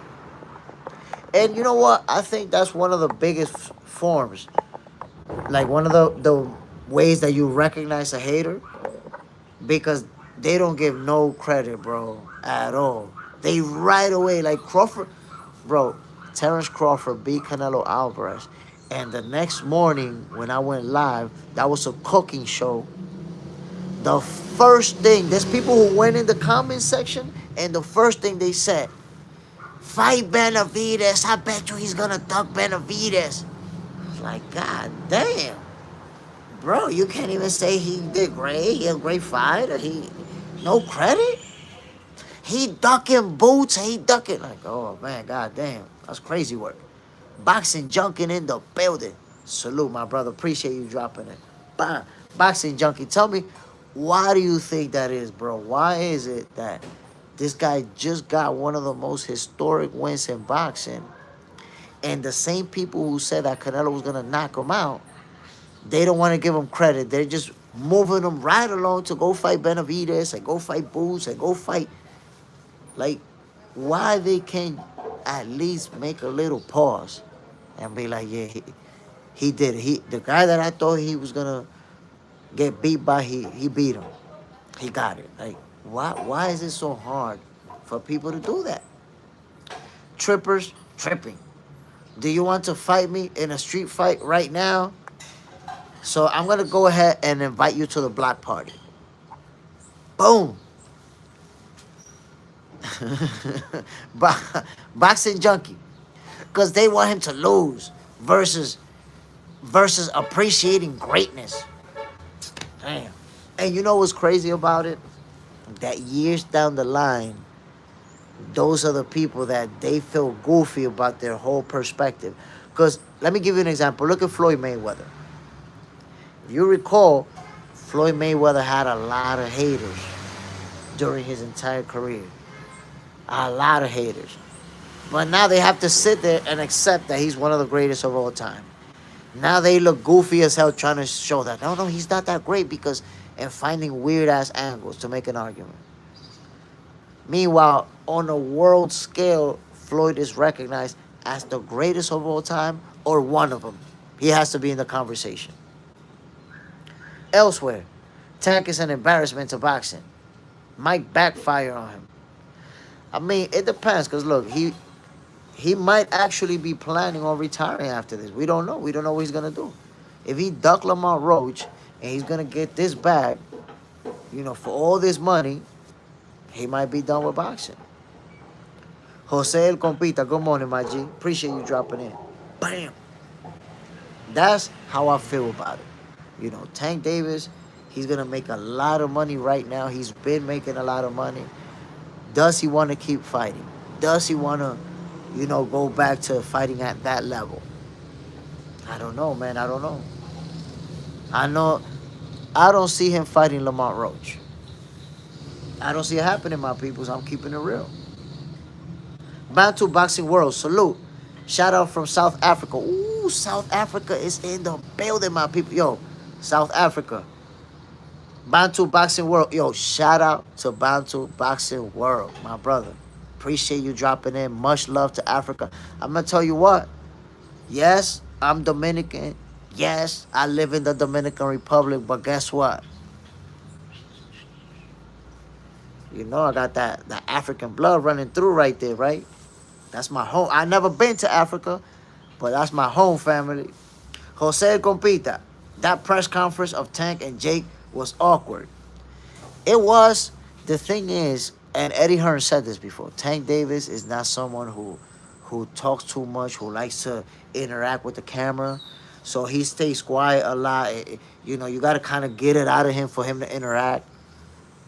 And you know what? I think that's one of the biggest forms. Like, one of the ways that you recognize a hater. Because they don't give no credit, bro, at all. They right away, like Crawford, bro, Terence Crawford beat Canelo Alvarez. And the next morning, when I went live, that was a cooking show. The first thing, there's people who went in the comment section, and the first thing they said, fight Benavidez. I bet you he's going to duck Benavidez. It's like, God damn. Bro, you can't even say he did great. He a great fighter. No credit. He ducking boots. He ducking. Like, oh, man, God damn. That's crazy work. Boxing Junkie in the building. Salute, my brother. Appreciate you dropping it. Boxing Junkie. Tell me, why do you think that is, bro? Why is it that this guy just got one of the most historic wins in boxing, and the same people who said that Canelo was going to knock him out, they don't want to give him credit. They're just moving him right along to go fight Benavidez and go fight Boots and go fight. Like, why they can't at least make a little pause and be like, yeah, he did it. The guy that I thought he was going to get beat by, he beat him. He got it. Like, why is it so hard for people to do that? Trippers, tripping. Do you want to fight me in a street fight right now? So I'm going to go ahead and invite you to the block party. Boom. Boxing Junkie. Because they want him to lose versus appreciating greatness. Damn. And you know what's crazy about it? That years down the line, those are the people that they feel goofy about their whole perspective. Because let me give you an example. Look at Floyd Mayweather. You recall, Floyd Mayweather had a lot of haters during his entire career. A lot of haters. But now they have to sit there and accept that he's one of the greatest of all time. Now they look goofy as hell trying to show that, no, he's not that great, because, and finding weird-ass angles to make an argument. Meanwhile, on a world scale, Floyd is recognized as the greatest of all time, or one of them. He has to be in the conversation. Elsewhere, Tank is an embarrassment to boxing. Might backfire on him. I mean, it depends, because look, he might actually be planning on retiring after this. We don't know. We don't know what he's going to do. If he duck Lamar Roach and he's going to get this bag, for all this money, he might be done with boxing. Jose El Compita, good morning, my G. Appreciate you dropping in. Bam. That's how I feel about it. Tank Davis, He's gonna make a lot of money right now. He's been making a lot of money. Does he want to keep fighting? Does he want to, go back to fighting at that level? I don't know, man. I don't know. I know. I don't see him fighting Lamont Roach. I don't see it happening, my peoples. I'm keeping it real. Bantu Boxing World, salute. Shout out from South Africa. Ooh, South Africa is in the building, my people. Yo, South Africa. Bantu Boxing World. Yo, shout out to Bantu Boxing World, my brother. Appreciate you dropping in. Much love to Africa. I'm going to tell you what. Yes, I'm Dominican. Yes, I live in the Dominican Republic. But guess what? I got that African blood running through right there, right? That's my home. I never been to Africa, but that's my home family. Jose Compita, that press conference of Tank and Jake was awkward. It was. The thing is, and Eddie Hearn said this before, Tank Davis is not someone who talks too much, who likes to interact with the camera. So he stays quiet a lot. You got to kind of get it out of him for him to interact.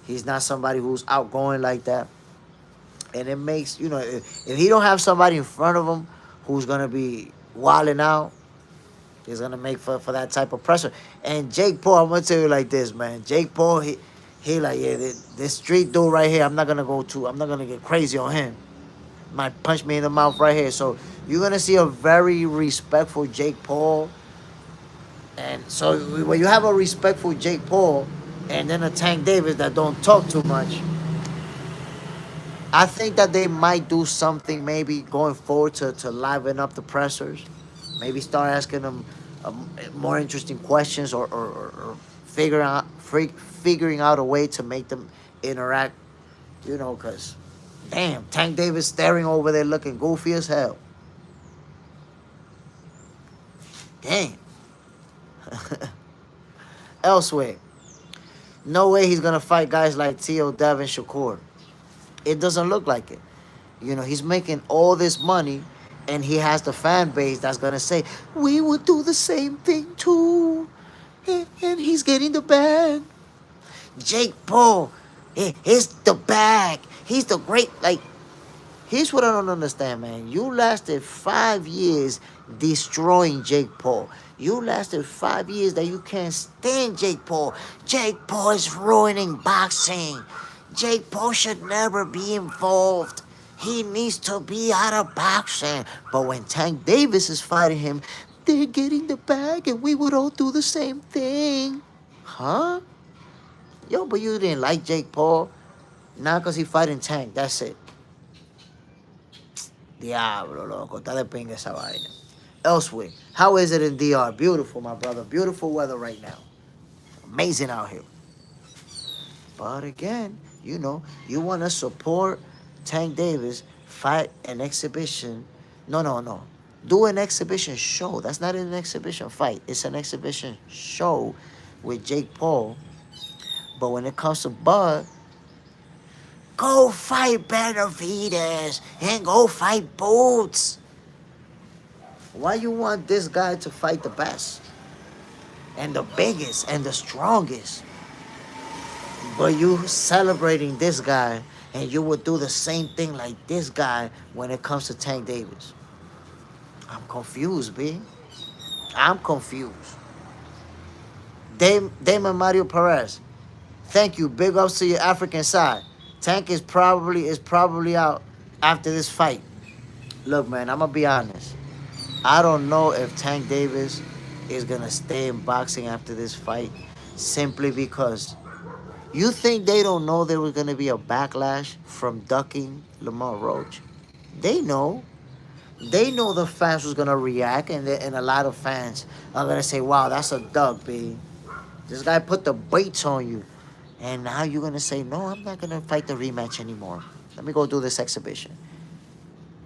He's not somebody who's outgoing like that. And it makes, if he don't have somebody in front of him who's going to be wilding out, he's going to make for that type of pressure. And Jake Paul, I'm going to tell you like this, man. Jake Paul, he like, yeah, this street dude right here, I'm not going to get crazy on him. Might punch me in the mouth right here. So you're going to see a very respectful Jake Paul. And so when you have a respectful Jake Paul and then a Tank Davis that don't talk too much, I think that they might do something maybe going forward to liven up the pressers. Maybe start asking them more interesting questions or figuring out a way to make them interact, because, damn, Tank Davis staring over there looking goofy as hell. Damn. Elsewhere, no way he's going to fight guys like Teo, Devin, Shakur. It doesn't look like it. He's making all this money, and he has the fan base that's going to say, we would do the same thing too. And he's getting the bag. Jake Paul, he's the bag. He's the great, here's what I don't understand, man. You lasted 5 years destroying Jake Paul. You lasted 5 years that you can't stand Jake Paul. Jake Paul is ruining boxing. Jake Paul should never be involved. He needs to be out of boxing. But when Tank Davis is fighting him, they're getting the bag and we would all do the same thing. Huh? Yo, but you didn't like Jake Paul? Not because he fighting Tank. That's it. Diablo, loco. Está de pinga esa vaina. Elsewhere, how is it in DR? Beautiful, my brother. Beautiful weather right now. Amazing out here. But again, you want to support Tank Davis, fight an exhibition. No. Do an exhibition show. That's not an exhibition fight. It's an exhibition show with Jake Paul. But when it comes to Bud, go fight Benavidez and go fight Boots. Why you want this guy to fight the best and the biggest and the strongest? But you celebrating this guy, and you would do the same thing like this guy when it comes to Tank Davis. I'm confused, B. I'm confused. Damon Mario Perez, thank you. Big ups to your African side. Tank is probably out after this fight. Look, man, I'm gonna be honest. I don't know if Tank Davis is gonna stay in boxing after this fight, simply because you think they don't know there was gonna be a backlash from ducking Lamont Roach? They know. They know the fans was gonna react, and a lot of fans are gonna say, "Wow, that's a duck, B. This guy put the baits on you." And now you're going to say, no, I'm not going to fight the rematch anymore. Let me go do this exhibition.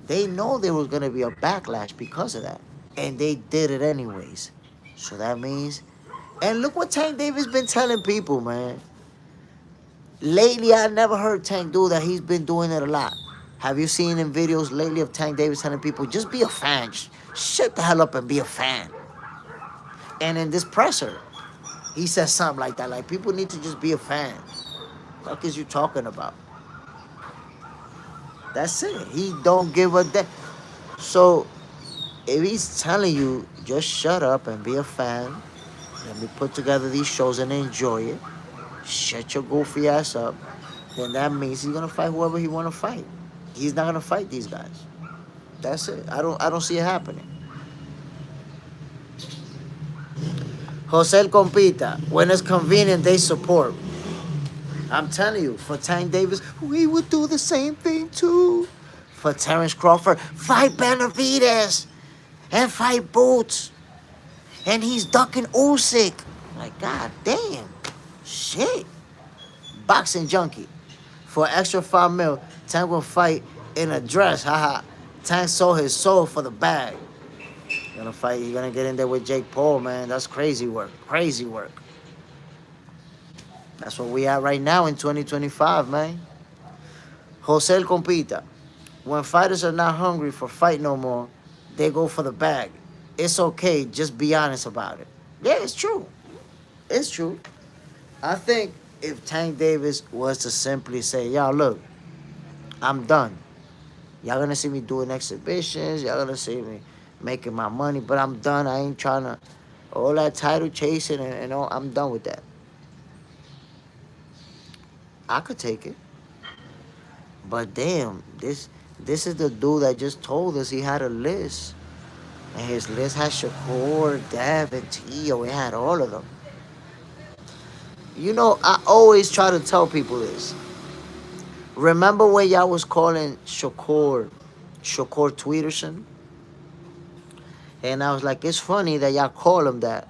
They know there was going to be a backlash because of that. And they did it anyways. So that means... And look what Tank Davis been telling people, man. Lately, I never heard Tank do that. He's been doing it a lot. Have you seen in videos lately of Tank Davis telling people, just be a fan. Shut the hell up and be a fan. And in this presser, He said something like that. Like, people need to just be a fan. What is you talking about? That's it. He don't give a damn. So if he's telling you just shut up and be a fan, let me put together these shows and enjoy it. Shut your goofy ass up. Then that means he's gonna fight whoever he wanna fight. He's not gonna fight these guys. That's it. I don't see it happening. Jose Compita, when it's convenient, they support. I'm telling you, for Tank Davis, we would do the same thing too. For Terence Crawford, fight Benavidez and fight Boots. And he's ducking Usyk. Like, god damn. Shit. Boxing junkie. For extra 5 mil, Tank will fight in a dress. Haha. Tank sold his soul for the bag. Gonna fight. You're gonna get in there with Jake Paul, man. That's crazy work. Crazy work. That's what we at right now in 2025, man. Jose Compita. When fighters are not hungry for fight no more, they go for the bag. It's okay. Just be honest about it. Yeah, it's true. It's true. I think if Tank Davis was to simply say, y'all, look, I'm done. Y'all gonna see me doing exhibitions. Y'all gonna see me making my money, but I'm done. I ain't trying to, all that title chasing and all, I'm done with that. I could take it. But damn, this is the dude that just told us he had a list. And his list had Shakur, Dev, and Tio. It had all of them. You know, I always try to tell people this. Remember when y'all was calling Shakur Tweederson? And I was like, it's funny that y'all call him that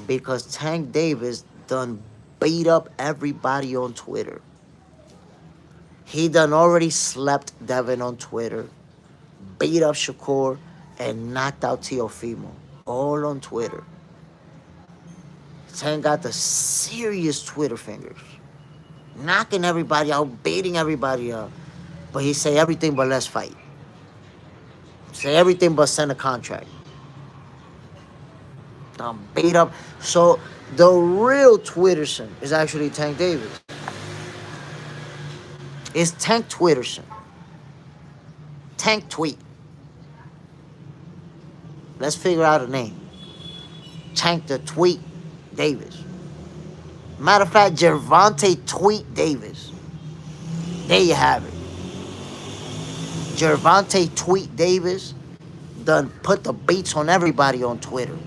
because Tank Davis done beat up everybody on Twitter. He done already slept Devin on Twitter, beat up Shakur, and knocked out Teofimo. All on Twitter. Tank got the serious Twitter fingers. Knocking everybody out, beating everybody up. But he say everything but let's fight. Say everything but send a contract. Beat up. So the real Twitterson is actually Tank Davis. It's Tank Twitterson. Tank Tweet. Let's figure out a name. Tank the Tweet Davis. Matter of fact, Gervonta Tweet Davis. There you have it. Gervonta Tweet Davis done put the beats on everybody on Twitter.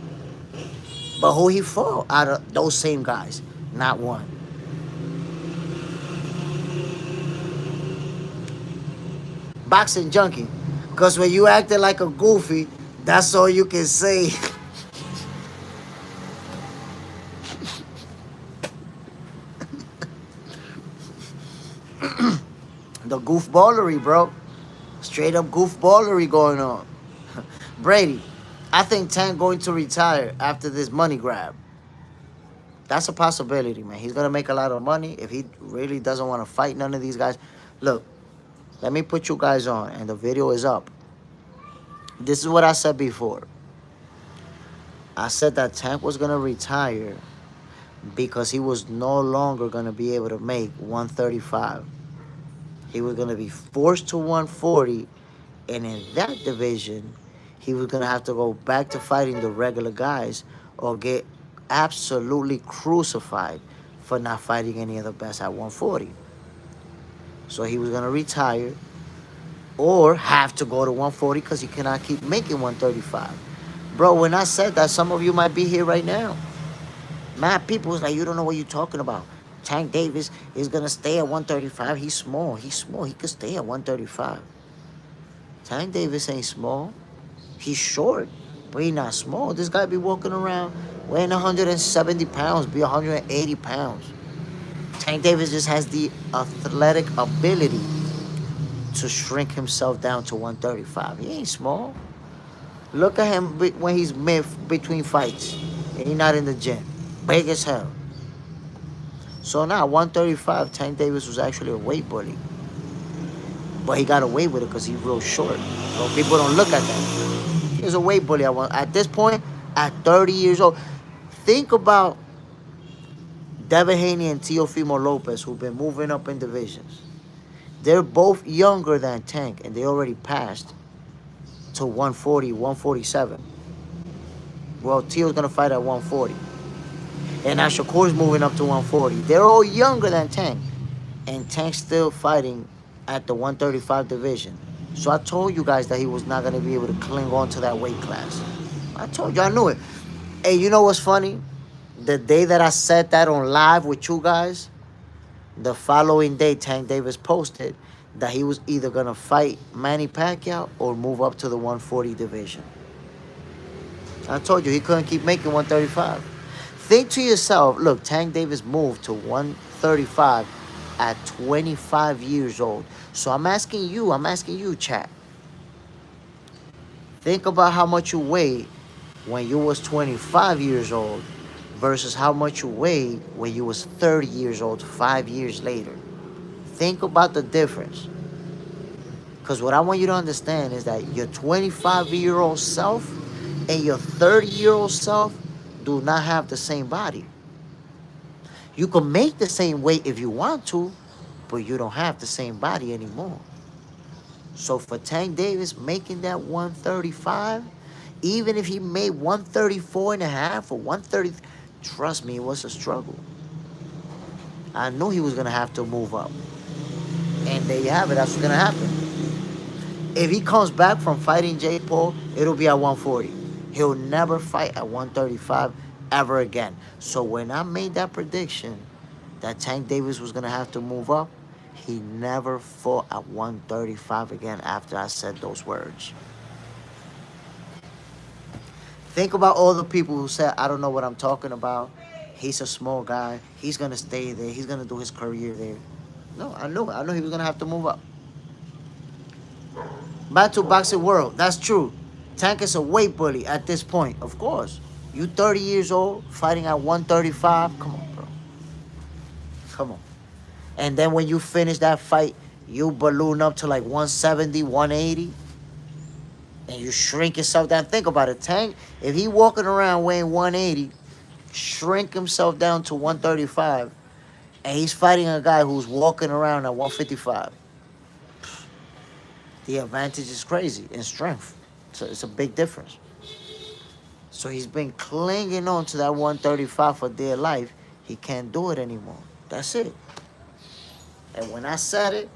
But who he fought out of those same guys? Not one. Boxing junkie. Because when you acting like a goofy, that's all you can say. The goofballery, bro. Straight up goofballery going on. Brady, I think Tank going to retire after this money grab. That's a possibility, man. He's going to make a lot of money if he really doesn't want to fight none of these guys. Look, let me put you guys on, and the video is up. This is what I said before. I said that Tank was going to retire because he was no longer going to be able to make 135. He was going to be forced to 140, and in that division, he was going to have to go back to fighting the regular guys or get absolutely crucified for not fighting any of the best at 140. So he was going to retire or have to go to 140 because he cannot keep making 135. Bro, when I said that, some of you might be here right now. Mad people was like, you don't know what you're talking about. Tank Davis is going to stay at 135. He's small. He's small. He could stay at 135. Tank Davis ain't small. He's short, but he's not small. This guy be walking around weighing 170 pounds, be 180 pounds. Tank Davis just has the athletic ability to shrink himself down to 135. He ain't small. Look at him when he's between fights and he's not in the gym. Big as hell. So now, 135, Tank Davis was actually a weight bully. But he got away with it because he's real short. So people don't look at that. He was a weight bully at this point, at 30 years old. Think about Devin Haney and Teofimo Lopez, who've been moving up in divisions. They're both younger than Tank, and they already passed to 140, 147. Well, Teo's gonna fight at 140. And now Shakur's moving up to 140. They're all younger than Tank. And Tank's still fighting at the 135 division. So I told you guys that he was not gonna be able to cling on to that weight class. I told you, I knew it. Hey, you know what's funny? The day that I said that on live with you guys, the following day, Tank Davis posted that he was either gonna fight Manny Pacquiao or move up to the 140 division. I told you he couldn't keep making 135. Think to yourself, look, Tank Davis moved to 135 at 25 years old. So I'm asking you, chat. Think about how much you weighed when you was 25 years old versus how much you weighed when you was 30 years old 5 years later. Think about the difference. Because what I want you to understand is that your 25-year-old self and your 30-year-old self do not have the same body. You can make the same weight if you want to, but you don't have the same body anymore. So for Tank Davis making that 135, even if he made 134 and a half or 130, trust me, it was a struggle. I knew he was going to have to move up. And there you have it. That's what's going to happen. If he comes back from fighting Jake Paul, it'll be at 140. He'll never fight at 135 ever again. So when I made that prediction that Tank Davis was going to have to move up, he never fought at 135 again after I said those words. Think about all the people who said, I don't know what I'm talking about. He's a small guy. He's going to stay there. He's going to do his career there. No, I knew he was going to have to move up. Back to boxing world. That's true. Tank is a weight bully at this point, of course. You 30 years old, fighting at 135. Come on, bro. Come on. And then when you finish that fight, you balloon up to like 170, 180. And you shrink yourself down. Think about it. Tank, if he walking around weighing 180, shrink himself down to 135, and he's fighting a guy who's walking around at 155. The advantage is crazy in strength. So it's a big difference. So he's been clinging on to that 135 for dear life. He can't do it anymore. That's it. And when I said it,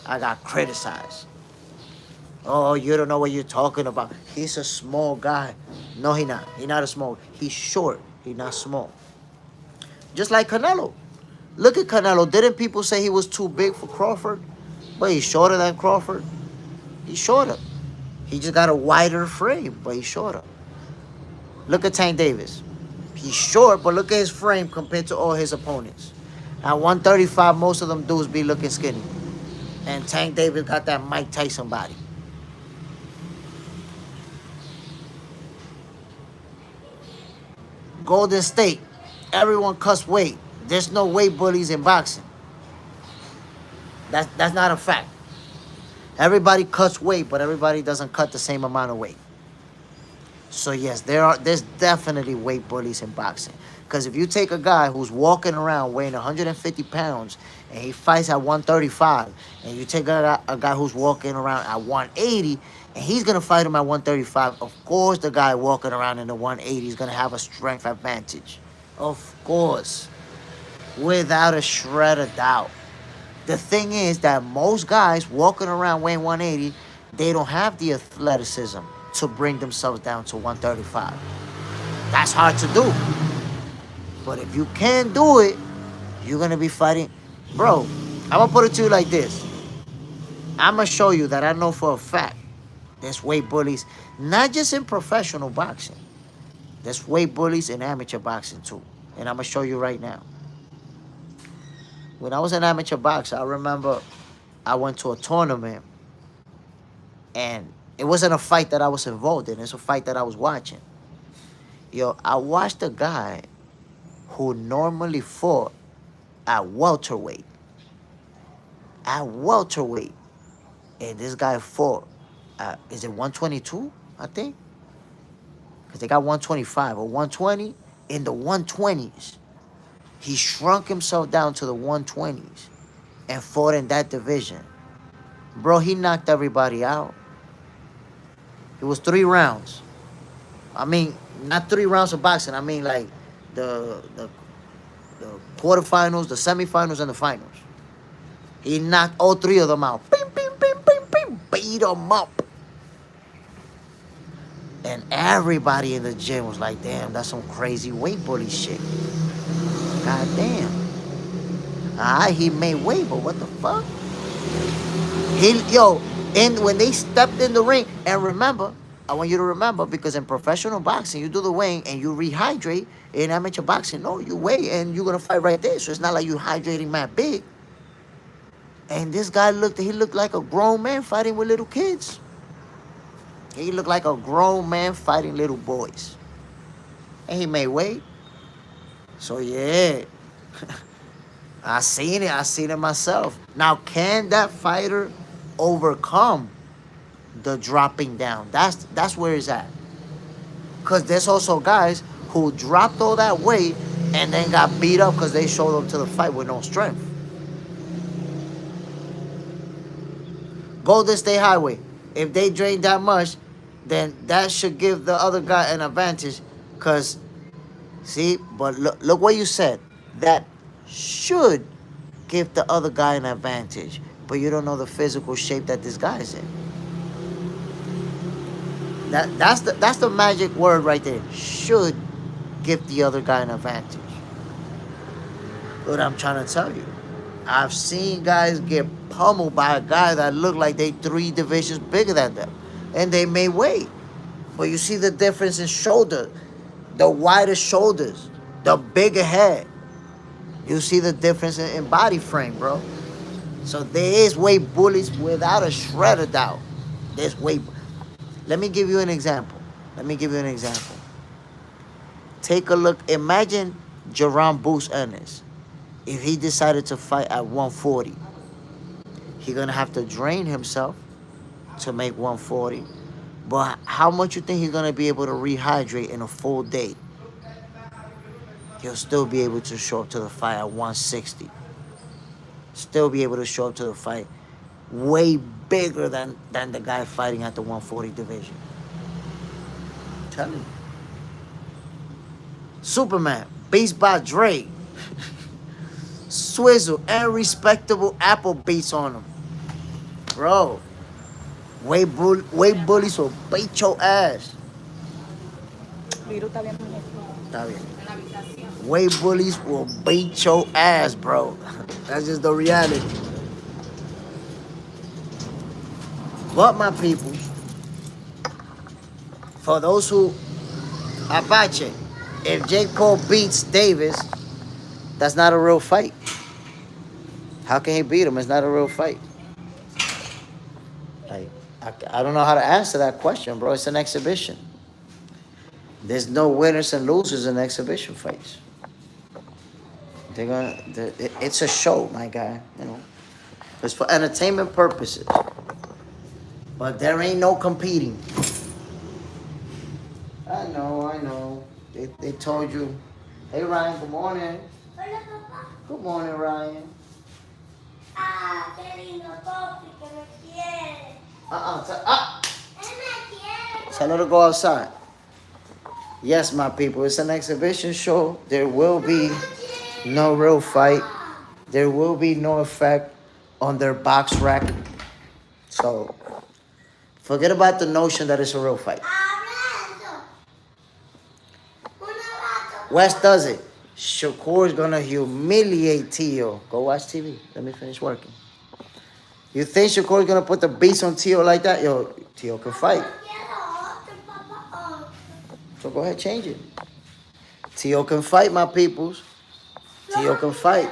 I got criticized. Oh, you don't know what you're talking about. He's a small guy. No, he not. He not a small. He's short. He not small. Just like Canelo. Look at Canelo. Didn't people say he was too big for Crawford? But he's shorter than Crawford. He's shorter. He just got a wider frame, but he's shorter. Look at Tank Davis. He's short, but look at his frame compared to all his opponents. At 135, most of them dudes be looking skinny. And Tank Davis got that Mike Tyson body. Golden State. Everyone cuts weight. There's no weight bullies in boxing. That's not a fact. Everybody cuts weight, but everybody doesn't cut the same amount of weight. So yes, there's definitely weight bullies in boxing. Because if you take a guy who's walking around weighing 150 pounds and he fights at 135, and you take a guy who's walking around at 180 and he's going to fight him at 135, of course the guy walking around in the 180 is going to have a strength advantage. Of course. Without a shred of doubt. The thing is that most guys walking around weighing 180, they don't have the athleticism to bring themselves down to 135. That's hard to do. But if you can do it, you're going to be fighting. Bro, I'm going to put it to you like this. I'm going to show you that I know for a fact there's weight bullies, not just in professional boxing. There's weight bullies in amateur boxing too. And I'm going to show you right now. When I was an amateur boxer, I remember I went to a tournament, and it wasn't a fight that I was involved in. It's a fight that I was watching. Yo, I watched a guy who normally fought at welterweight. At welterweight. And this guy fought at, is it 122, I think? Because they got 125 or 120 in the 120s. He shrunk himself down to the 120s and fought in that division. Bro, he knocked everybody out. It was 3 rounds. I mean, not 3 rounds of boxing. I mean, like the quarterfinals, the semifinals, and the finals. He knocked all 3 of them out. Bing, bing, bing, bing, bing. Beat them up. And everybody in the gym was like, damn, that's some crazy weight bully shit. God damn. He made weight, but what the fuck? And when they stepped in the ring, and remember, I want you to remember, because in professional boxing, you do the weighing and you rehydrate. In amateur boxing, no, you weigh and you're gonna fight right there. So it's not like you hydrating man big. And this guy he looked like a grown man fighting with little kids. He looked like a grown man fighting little boys. And he made weight. So yeah. I seen it myself. Now, can that fighter overcome the dropping down? That's where it's at. Because there's also guys who dropped all that weight and then got beat up because they showed up to the fight with no strength. Golden State Highway. If they drain that much, then that should give the other guy an advantage. Because, see, but look what you said. That should give the other guy an advantage. But you don't know the physical shape that this guy is in. That's the magic word right there. Should give the other guy an advantage. What I'm trying to tell you. I've seen guys get pummeled by a guy that looked like they 3 divisions bigger than them. And they may weight. But you see the difference in shoulder. The wider shoulders. The bigger head. You see the difference in body frame, bro. So there is weight bullies without a shred of doubt. There's weight. Let me give you an example. Take a look. Imagine Jerome Bruce Ennis. If he decided to fight at 140, he's going to have to drain himself to make 140. But how much you think he's going to be able to rehydrate in a full day? He'll still be able to show up to the fight at 160. Still be able to show up to the fight way bigger than the guy fighting at the 140 division. I'm telling you. Superman, Beats by Dre. Swizzle and respectable Apple beats on him. Bro, weight bullies will beat your ass. Está bien. Weight bullies will beat your ass, bro. That's just the reality. But my people, for those who Apache, if Jake Paul beats Davis, that's not a real fight. How can he beat him? It's not a real fight. Like, I don't know how to answer that question, bro. It's an exhibition. There's no winners and losers in exhibition fights. It's a show, my guy. You know, it's for entertainment purposes. But there ain't no competing. I know. They told you. Hey, Ryan, good morning. Hola, papá. Good morning, Ryan. Qué lindo papi, que me quiere. Él me quiere. Tell her to go outside. Yes, my people, it's an exhibition show. There will be no real fight. There will be no effect on their box rack. So, forget about the notion that it's a real fight. West does it. Shakur's gonna humiliate Tio. Go watch TV. Let me finish working. You think Shakur's gonna put the beats on Tio like that? Yo, Tio can fight. So go ahead, change it. Tio can fight, my peoples. Tio can fight.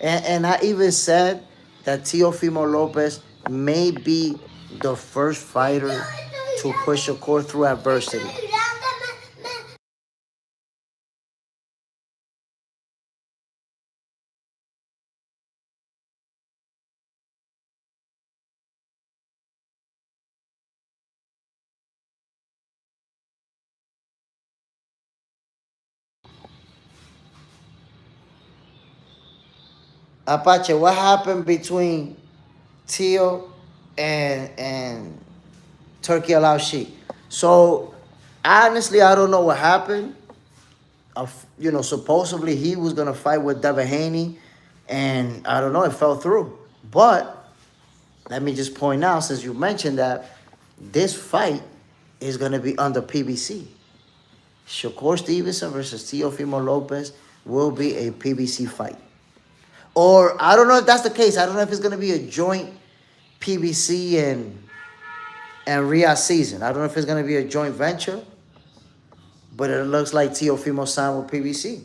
And I even said that Teofimo Lopez may be the first fighter to push Shakur through adversity. Apache, what happened between Teo and Turkey Allow Sheik? So honestly, I don't know what happened. Supposedly he was gonna fight with Devin Haney, and I don't know, it fell through. But let me just point out, since you mentioned that, this fight is gonna be under PBC. Shakur Stevenson versus Teofimo Lopez will be a PBC fight. Or I don't know if that's the case. I don't know if it's gonna be a joint PBC and Riyadh season. I don't know if it's gonna be a joint venture, but it looks like Teofimo signed with PBC.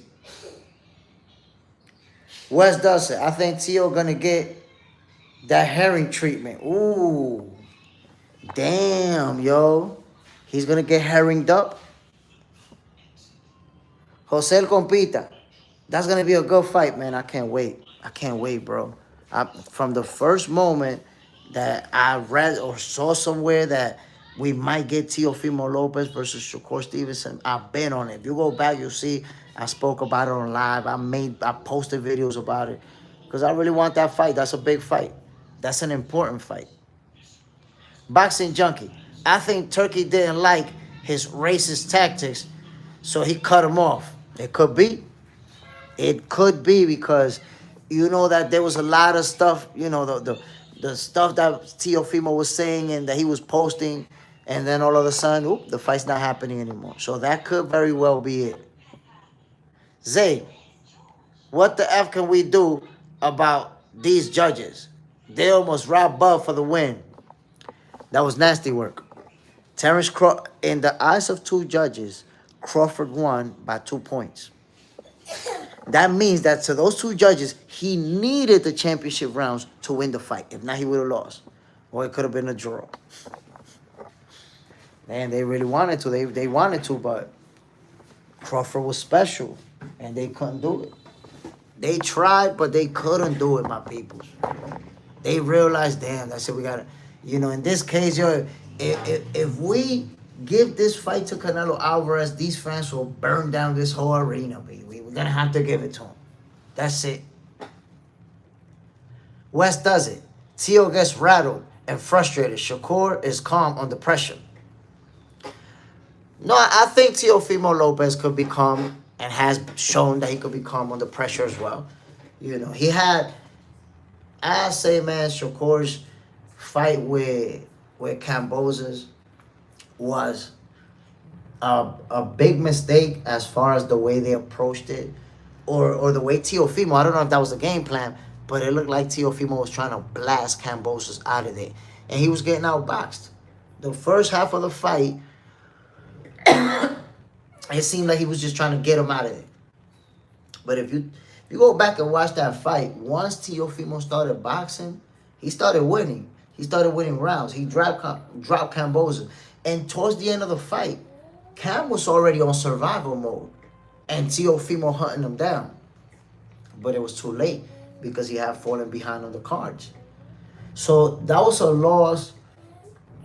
Wes does it. I think Teo gonna get that herring treatment. Ooh, damn, yo, he's gonna get herringed up. Jose El Compita. That's gonna be a good fight, man. I can't wait. I can't wait, bro. From the first moment that I read or saw somewhere that we might get Teofimo Lopez versus Shakur Stevenson, I've been on it. If you go back, you'll see I spoke about it on live. I posted videos about it because I really want that fight. That's a big fight. That's an important fight. Boxing junkie. I think Turkey didn't like his racist tactics, so he cut him off. It could be. It could be because you know that there was a lot of stuff, the stuff that Teofimo was saying and that he was posting, and then all of a sudden, the fight's not happening anymore. So that could very well be it. Zay, what the F can we do about these judges? They almost robbed Bud for the win. That was nasty work. Terence Crawford, in the eyes of two judges, Crawford won by 2 points. That means that to those two judges, he needed the championship rounds to win the fight. If not, he would have lost. Or it could have been a draw. Man, they really wanted to. They wanted to, but Crawford was special, and they couldn't do it. They tried, but they couldn't do it, my peoples. They realized, damn, that's it. We got to, in this case, if we give this fight to Canelo Alvarez, these fans will burn down this whole arena, baby. We're going to have to give it to him. That's it. West does it. Teo gets rattled and frustrated. Shakur is calm under pressure. No, I think Teofimo Lopez could be calm and has shown that he could be calm under pressure as well. He had, I say, man, Shakur's fight with Camboza's was a big mistake as far as the way they approached it, or the way Teofimo, I don't know if that was the game plan, but it looked like Teofimo was trying to blast Camboza's out of there, and he was getting outboxed. The first half of the fight, it seemed like he was just trying to get him out of there. But if you go back and watch that fight, once Teofimo started boxing, he started winning. He started winning rounds. He dropped Camboza. And towards the end of the fight, Cam was already on survival mode, and Teofimo hunting him down. But it was too late because he had fallen behind on the cards. So that was a loss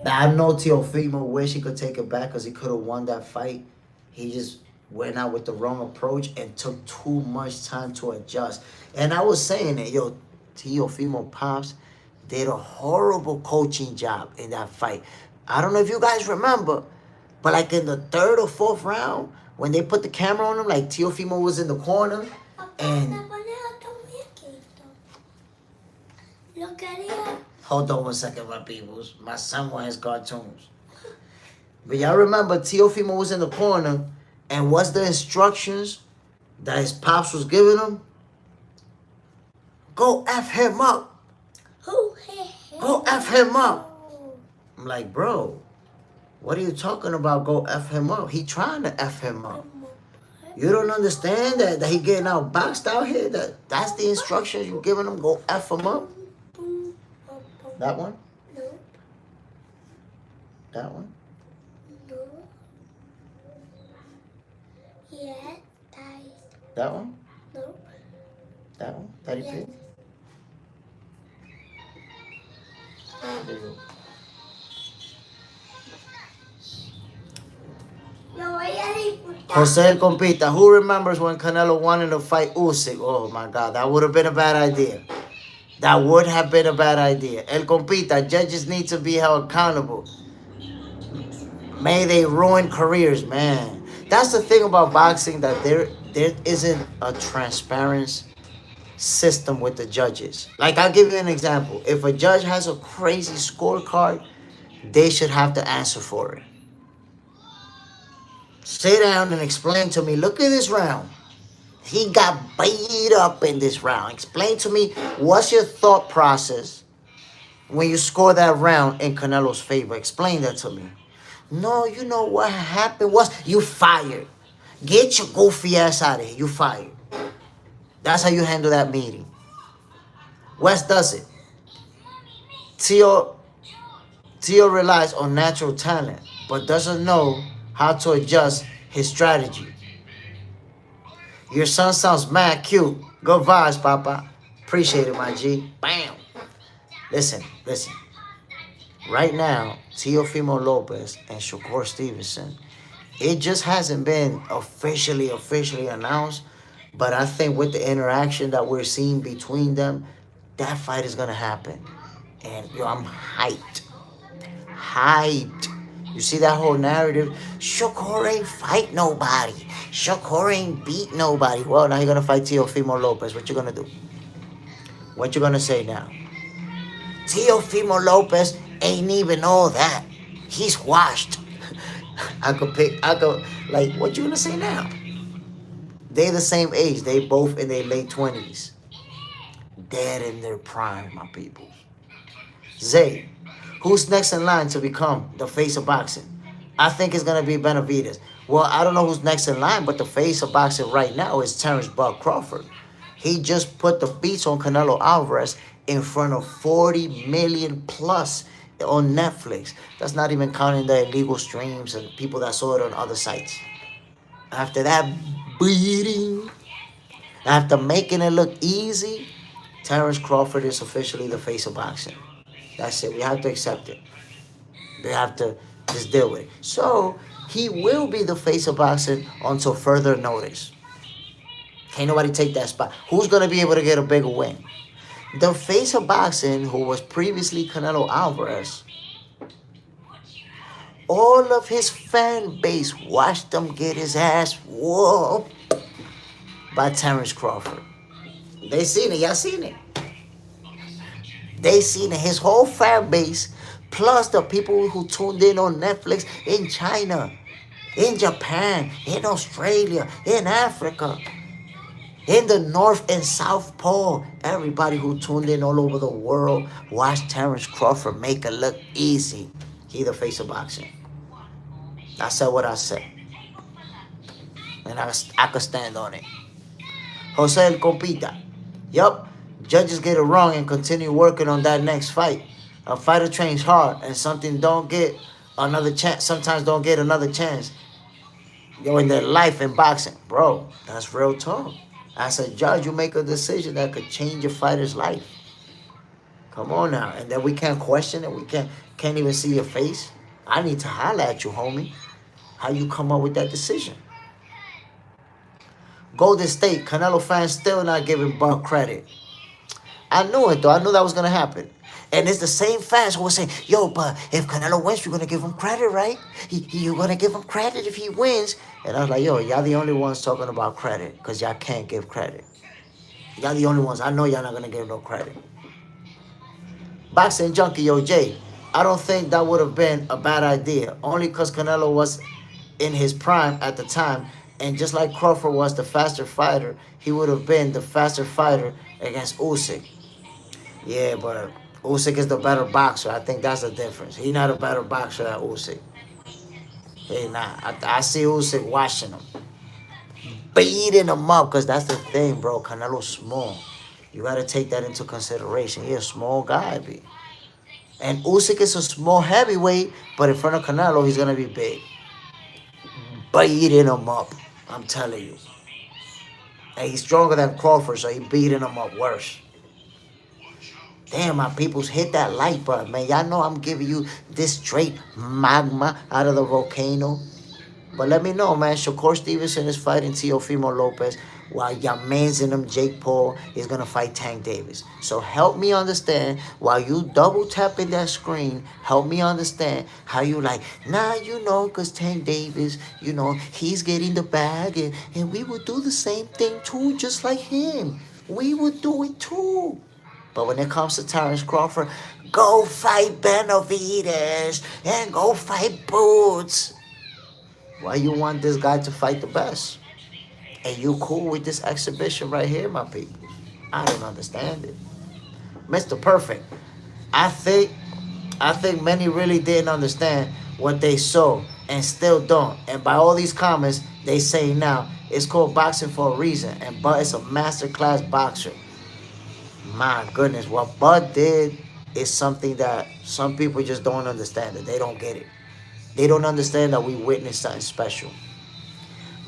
that I know Teofimo wish he could take it back because he could have won that fight. He just went out with the wrong approach and took too much time to adjust. And I was saying that, Teofimo Pops did a horrible coaching job in that fight. I don't know if you guys remember, but like in the third or fourth round, when they put the camera on him, like Teofimo was in the corner, and hold on 1 second, my peoples. My son wants cartoons. But y'all remember Teofimo was in the corner, and what's the instructions that his pops was giving him? Go F him up. Go F him up. I'm like, bro, what are you talking about? Go F him up. He trying to F him up. You don't understand that he getting out boxed out here? That's the instructions you giving him? Go F him up? That one? No. That one? No. Yeah, that one? No. That one? Daddy Pig? There you go. Lo voy a disputar. Jose El Compita, who remembers when Canelo wanted to fight Usyk? Oh my God, that would have been a bad idea. That would have been a bad idea. El Compita, judges need to be held accountable. May they ruin careers, man. That's the thing about boxing, that there isn't a transparent system with the judges. Like, I'll give you an example. If a judge has a crazy scorecard, they should have to answer for it. Sit down and explain to me, look at this round. He got beat up in this round. Explain to me, what's your thought process when you score that round in Canelo's favor? Explain that to me. No, you know what happened was you fired. Get your goofy ass out of here. You fired. That's how you handle that meeting. West does it. Teo relies on natural talent, but doesn't know how to adjust his strategy. Your son sounds mad cute. Good vibes, Papa. Appreciate it, my G. Bam. Listen. Right now, Teofimo Lopez and Shakur Stevenson, it just hasn't been officially announced, but I think with the interaction that we're seeing between them, that fight is gonna happen. And yo, I'm hyped. You see that whole narrative? Shakur ain't fight nobody. Shakur ain't beat nobody. Well, now you're gonna fight Teofimo Lopez. What you gonna do? What you gonna say now? Teofimo Lopez ain't even all that. He's washed. Like, what you gonna say now? They the same age. They both in their late 20s. Dead in their prime, my people. Zay, who's next in line to become the face of boxing? I think it's gonna be Benavidez. Well, I don't know who's next in line, but the face of boxing right now is Terence Crawford. He just put the beats on Canelo Alvarez in front of 40 million plus on Netflix. That's not even counting the illegal streams and people that saw it on other sites. After that beating, after making it look easy, Terence Crawford is officially the face of boxing. That's it. We have to accept it. They have to just deal with it. So he will be the face of boxing until further notice. Can't nobody take that spot. Who's going to be able to get a bigger win? The face of boxing, who was previously Canelo Alvarez, all of his fan base watched him get his ass whooped by Terence Crawford. They seen it. Y'all seen it. They seen it. His whole fan base, plus the people who tuned in on Netflix in China, in Japan, in Australia, in Africa, in the North and South Pole. Everybody who tuned in all over the world watched Terence Crawford make it look easy. He the face of boxing. I said what I said. And I could stand on it. Jose El Compita. Yup. Judges get it wrong and continue working on that next fight. A fighter trains hard and something don't get another chance. Sometimes don't get another chance. Yo, in their life in boxing. Bro, that's real talk. As a judge, you make a decision that could change your fighter's life. Come on now. And then we can't question it. We can't even see your face. I need to holler at you, homie. How you come up with that decision? Golden State, Canelo fans still not giving Buck credit. I knew it, though. I knew that was going to happen. And it's the same fans who were saying, yo, but if Canelo wins, you're going to give him credit, right? You're going to give him credit if he wins. And I was like, yo, y'all the only ones talking about credit because y'all can't give credit. Y'all the only ones. I know y'all not going to give no credit. Boxing Junkie, yo, Jay, I don't think that would have been a bad idea. Only because Canelo was in his prime at the time. And just like Crawford was the faster fighter, he would have been the faster fighter against Usyk. Yeah, but Usyk is the better boxer. I think that's the difference. He's not a better boxer than Usyk. He not. I see Usyk watching him, beating him up, because that's the thing, bro. Canelo's small. You got to take that into consideration. He's a small guy, B. And Usyk is a small heavyweight, but in front of Canelo, he's going to be big. Beating him up. I'm telling you. And he's stronger than Crawford, so he's beating him up worse. Damn, my peoples, hit that like button, man. Y'all know I'm giving you this straight magma out of the volcano. But let me know, man. Shakur Stevenson is fighting Teofimo Lopez, while your man's in him, Jake Paul, is gonna fight Tank Davis. So help me understand while you double tapping that screen. Help me understand how you like. Nah, cause Tank Davis, he's getting the bag, and we would do the same thing too, just like him. We would do it too. But when it comes to Terence Crawford, go fight Benavidez and go fight Boots. Why you want this guy to fight the best? And you cool with this exhibition right here, my people? I don't understand it. Mr. Perfect. I think many really didn't understand what they saw and still don't. And by all these comments, they say now it's called boxing for a reason. And Bud is a masterclass boxer. My goodness, what Bud did is something that some people just don't understand it. They don't get it. They don't understand that we witnessed something special.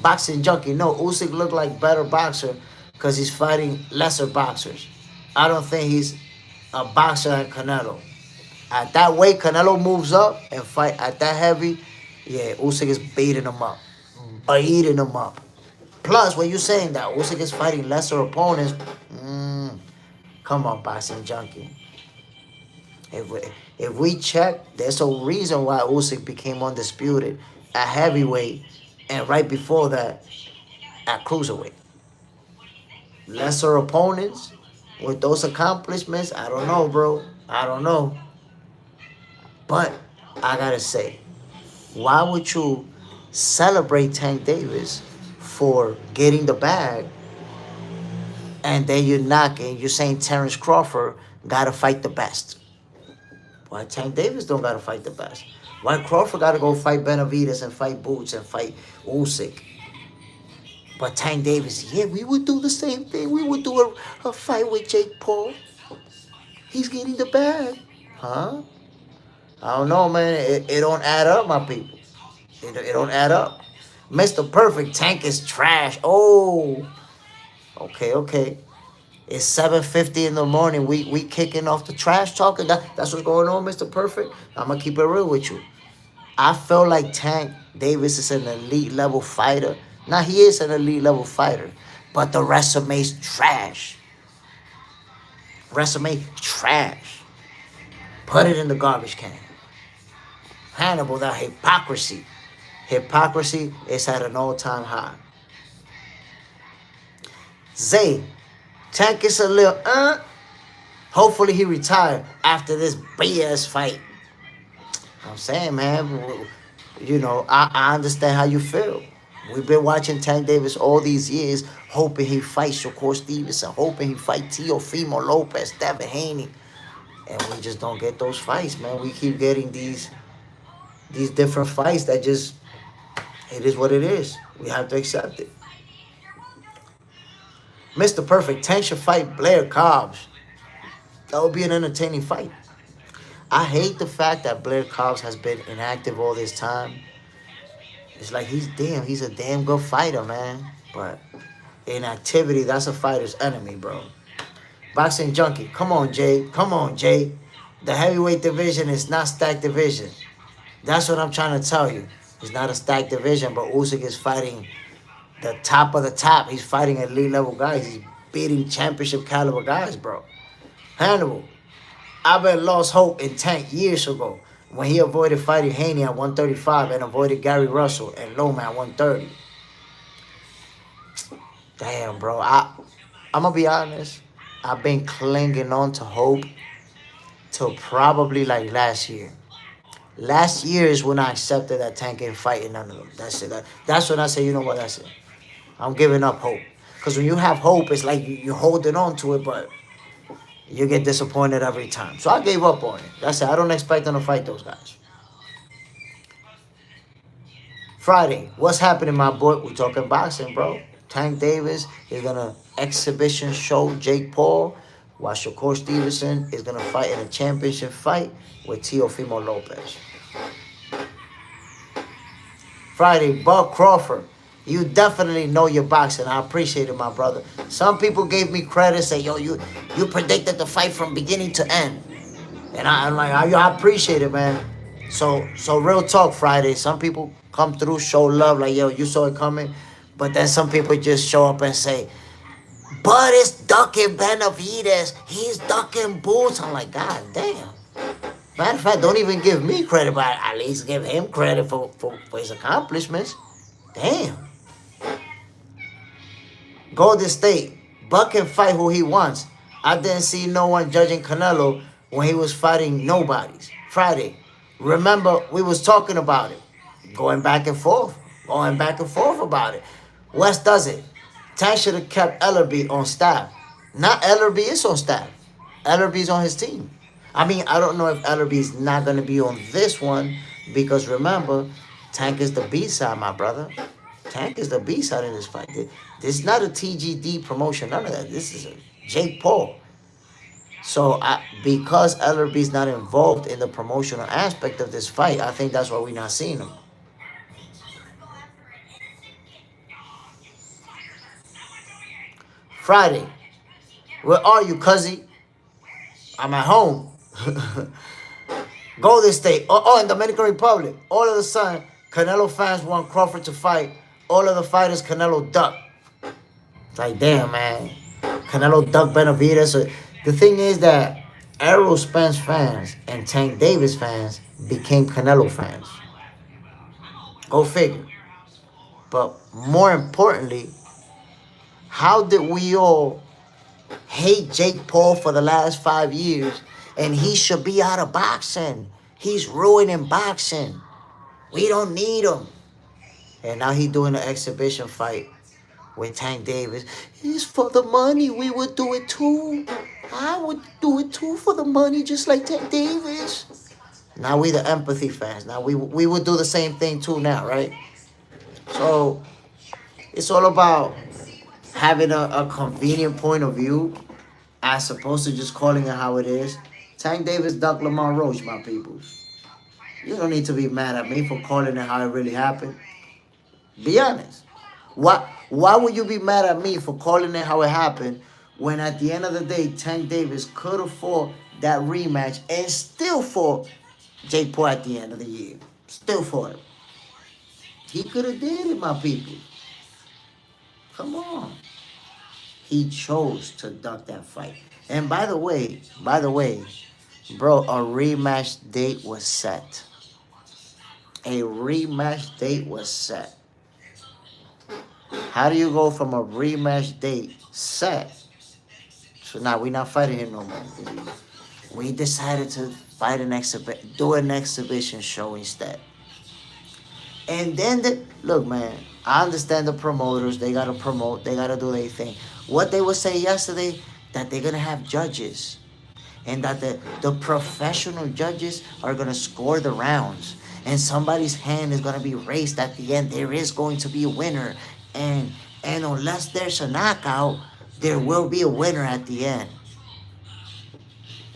Boxing junkie, no, Usyk looked like better boxer because he's fighting lesser boxers. I don't think he's a boxer like Canelo. At that weight, Canelo moves up and fight at that heavy. Yeah, Usyk is beating him up, eating him up. Plus, when you're saying that Usyk is fighting lesser opponents, come on, boxing junkie. If we check, there's a reason why Usyk became undisputed at heavyweight, and right before that at cruiserweight. Lesser opponents with those accomplishments, I don't know, bro. I don't know. But I gotta say, why would you celebrate Tank Davis for getting the bag, and then you're saying Terence Crawford gotta fight the best? Why Tank Davis don't gotta fight the best? Why Crawford gotta go fight Benavidez and fight Boots and fight Usyk? But Tank Davis, yeah, we would do the same thing. We would do a fight with Jake Paul. He's getting the bag. Huh? I don't know, man. It don't add up, my people. It don't add up. Mr. Perfect, Tank is trash. Oh. Okay. It's 7:50 in the morning. We kicking off the trash talking. That's what's going on, Mr. Perfect. I'm gonna keep it real with you. I feel like Tank Davis is an elite level fighter. Now he is an elite level fighter, but the resume's trash. Resume trash. Put it in the garbage can. Hannibal, that hypocrisy. Hypocrisy is at an all-time high. Zay, Tank is a little, hopefully he retired after this BS fight. I'm saying, man, I understand how you feel. We've been watching Tank Davis all these years, hoping he fights Shakur Stevenson, hoping he fights Teofimo Lopez, Devin Haney. And we just don't get those fights, man. We keep getting these different fights that just, it is what it is. We have to accept it. Mr. Perfect, Tank should fight Blair Cobbs. That would be an entertaining fight. I hate the fact that Blair Cobbs has been inactive all this time. It's like he's a damn good fighter, man. But inactivity, that's a fighter's enemy, bro. Boxing junkie, come on, Jay. The heavyweight division is not stacked division. That's what I'm trying to tell you. It's not a stacked division, but Usyk is fighting the top of the top. He's fighting elite level guys. He's beating championship caliber guys, bro. Hannibal, I bet lost hope in Tank years ago when he avoided fighting Haney at 135 and avoided Gary Russell and Loma at 130. Damn, bro. I'm going to be honest. I've been clinging on to hope till probably like last year. Last year is when I accepted that Tank ain't fighting none of them. That's it. That's when I say, you know what, that's it. I'm giving up hope. Because when you have hope, it's like you're holding on to it, but you get disappointed every time. So I gave up on it. That's it. I don't expect them to fight those guys. Friday, what's happening, my boy? We talking boxing, bro. Tank Davis is going to exhibition show Jake Paul, while Shakur Stevenson is going to fight in a championship fight with Teofimo Lopez. Friday, Buck Crawford. You definitely know your boxing. I appreciate it, my brother. Some people gave me credit, say, yo, you predicted the fight from beginning to end. And I'm like, I appreciate it, man. So real talk Friday. Some people come through, show love, like yo, you saw it coming. But then some people just show up and say, but it's ducking Benavides. He's ducking Boots. I'm like, God damn. Matter of fact, don't even give me credit, but at least give him credit for his accomplishments. Damn. Golden State, Buck can fight who he wants. I didn't see no one judging Canelo when he was fighting nobodies. Friday, remember we was talking about it, going back and forth about it. West does it. Tank should have kept Ellerby on staff. Not Ellerby is on staff. Ellerby's on his team. I mean, I don't know if Ellerby's not gonna be on this one because remember, Tank is the B side, my brother. Tank is the B side in this fight. This is not a TGD promotion, none of that. This is a Jake Paul. So because Ellerby's not involved in the promotional aspect of this fight, I think that's why we're not seeing him. Friday, where are you, cuzzy? I'm at home. Golden State. In Dominican Republic. All of a sudden, Canelo fans want Crawford to fight. All of the fighters, Canelo duck. It's like, damn, man. Canelo duck Benavides. So the thing is that Errol Spence fans and Tank Davis fans became Canelo fans. Go figure. But more importantly, how did we all hate Jake Paul for the last 5 years and he should be out of boxing? He's ruining boxing. We don't need him. And now he's doing an exhibition fight with Tank Davis. It's for the money. We would do it too. I would do it too for the money, just like Tank Davis. Now we the empathy fans. Now we would do the same thing too now, right? So it's all about having a convenient point of view as opposed to just calling it how it is. Tank Davis ducked Lamar Roach, my people. You don't need to be mad at me for calling it how it really happened. Be honest. Why would you be mad at me for calling it how it happened when at the end of the day, Tank Davis could have fought that rematch and still fought Jake Paul at the end of the year? Still fought him. He could have did it, my people. Come on. He chose to duck that fight. And by the way, bro, a rematch date was set. A rematch date was set. How do you go from a rematch date set? So now we're not fighting him no more. We decided to fight do an exhibition show instead. And then look, man, I understand the promoters. They gotta promote. They gotta do their thing. What they were saying yesterday, that they're gonna have judges, and that the professional judges are gonna score the rounds, and somebody's hand is gonna be raised at the end. There is going to be a winner, and unless there's a knockout, there will be a winner at the end.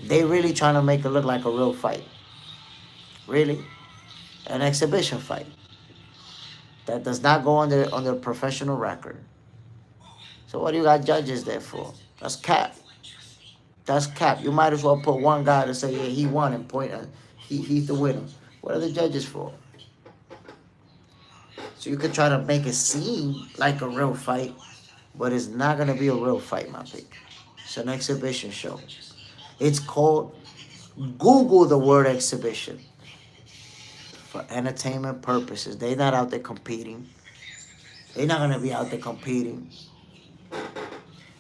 They really trying to make it look like a real fight. Really, an exhibition fight that does not go on their professional record. So what do you got judges there for? That's cap. That's cap. You might as well put one guy to say, yeah, he won and point at he's the winner. What are the judges for? So you could try to make it seem like a real fight, but it's not gonna be a real fight, my people. It's an exhibition show. It's called, Google the word exhibition. For entertainment purposes. They're not out there competing. They're not gonna be out there competing.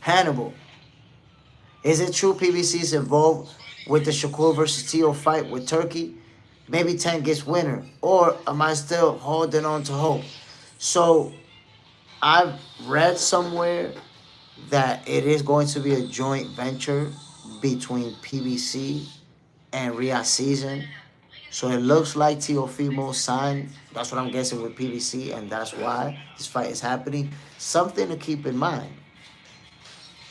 Hannibal. Is it true PBC is involved with the Shakur versus Teo fight with Turkey? Maybe 10 gets winner. Or am I still holding on to hope? So I've read somewhere that it is going to be a joint venture between PBC and Riyadh Season. So it looks like Teofimo signed, that's what I'm guessing, with PBC, and that's why this fight is happening. Something to keep in mind.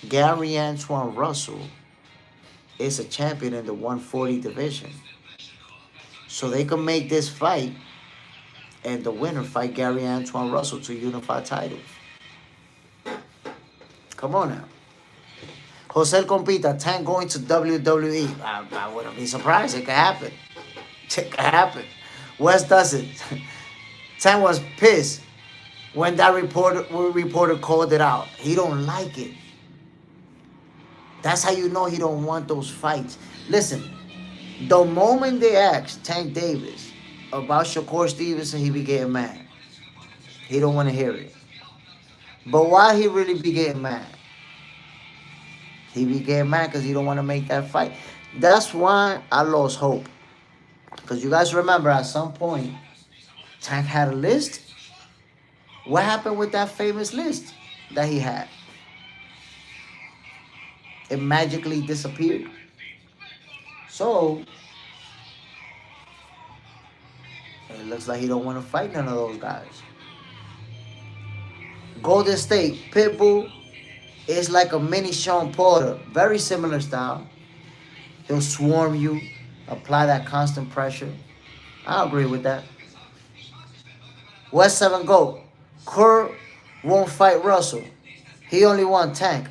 Gary Antoine Russell is a champion in the 140 division. So they can make this fight and the winner fight Gary Antoine Russell to unify titles. Come on now. Jose Compita, Tank going to WWE. I wouldn't be surprised. It could happen. It can happen. West doesn't. Tank was pissed when that reporter called it out. He don't like it. That's how you know he don't want those fights. Listen, the moment they asked Tank Davis about Shakur Stevenson, he be getting mad. He don't want to hear it. But why he really be getting mad? He be getting mad because he don't want to make that fight. That's why I lost hope. Because you guys remember at some point, Tank had a list. What happened with that famous list that he had? It magically disappeared. So it looks like he don't want to fight none of those guys. Golden State, Pitbull is like a mini Sean Porter. Very similar style. He'll swarm you, apply that constant pressure. I agree with that. West 7 GOAT. Kerr won't fight Russell. He only won Tank.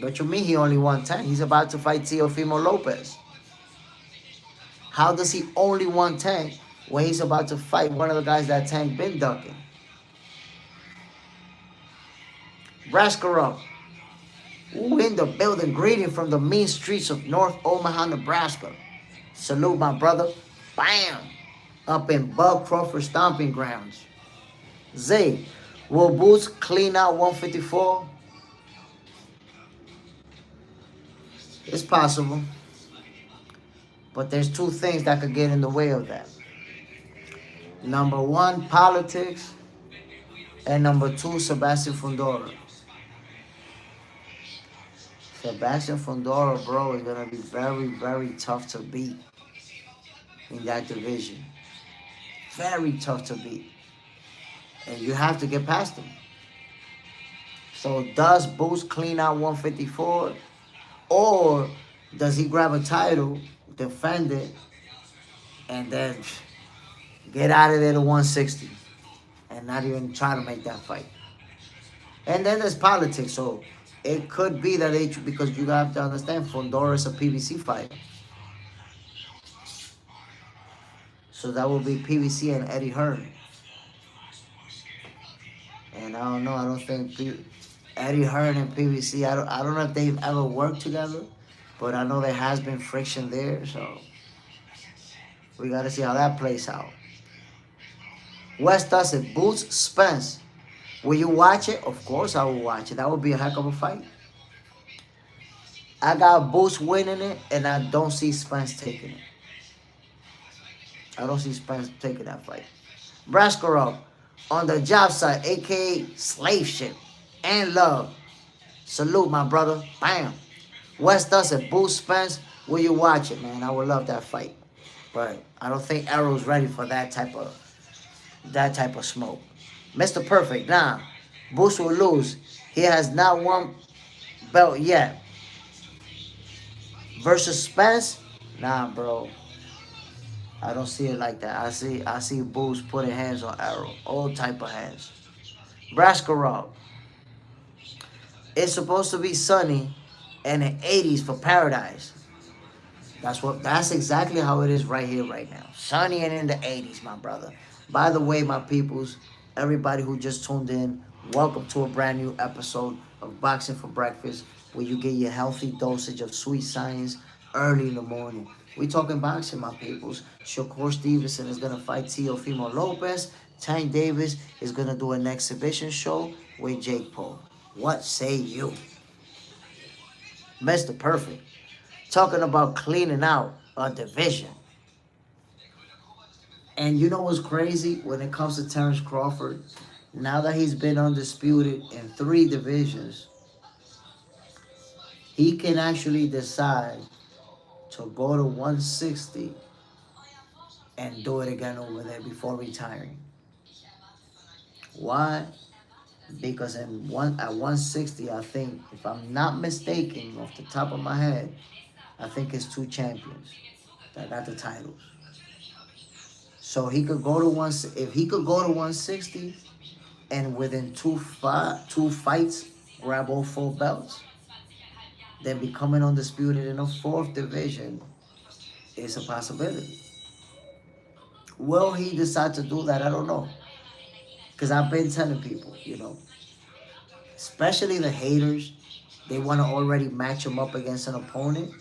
But you mean he only won Tank? He's about to fight Teofimo Lopez. How does he only want Tank when he's about to fight one of the guys that Tank been ducking? Braskarov. Ooh, in the building, greeting from the mean streets of North Omaha, Nebraska. Salute my brother. Bam! Up in Bud Crawford stomping grounds. Zay, will Boots clean out 154? It's possible. But there's two things that could get in the way of that. Number one, politics. And number two, Sebastian Fundora. Sebastian Fundora, bro, is going to be very, very tough to beat in that division. Very tough to beat. And you have to get past him. So does Boots clean out 154? Or does he grab a title, defend it, and then get out of there to 160 and not even try to make that fight? And then there's politics. So it could be that because you have to understand, Fundora is a PBC fighter. So that will be PBC and Eddie Hearn. And I don't know. I don't think Eddie Hearn and PBC. I don't know if they've ever worked together, but I know there has been friction there. So we got to see how that plays out. West does it. Boots Spence. Will you watch it? Of course I will watch it. That would be a heck of a fight. I got Boots winning it, and I don't see Spence taking it. I don't see Spence taking that fight. Braskarov on the job site, a.k.a. slave ship and love. Salute, my brother. Bam. West does it. Boots Spence. Will you watch it, man? I would love that fight. But I don't think Arrow's ready for that type of smoke. Mr. Perfect, nah. Boots will lose. He has not won belt yet. Versus Spence? Nah, bro. I don't see it like that. I see Boots putting hands on Arrow. All type of hands. Braskarov. It's supposed to be sunny and the 80s for paradise. That's exactly how it is right here, right now. Sunny and in the 80s, my brother. By the way, my peoples, everybody who just tuned in, welcome to a brand new episode of Boxing for Breakfast, where you get your healthy dosage of sweet science early in the morning. We talking boxing, my peoples. Shakur Stevenson is gonna fight Teofimo Lopez. Tank Davis is gonna do an exhibition show with Jake Paul. What say you? Mr. Perfect. Talking about cleaning out a division. And you know what's crazy when it comes to Terence Crawford? Now that he's been undisputed in 3 divisions, he can actually decide to go to 160 and do it again over there before retiring. Why? Because at 160, I think, if I'm not mistaken, off the top of my head, I think it's 2 champions that got the titles. So he could go to if he could go to 160 and within two fights grab all 4 belts, then becoming undisputed in a 4th division is a possibility. Will he decide to do that? I don't know. Because I've been telling people, you know, especially the haters, they want to already match him up against an opponent.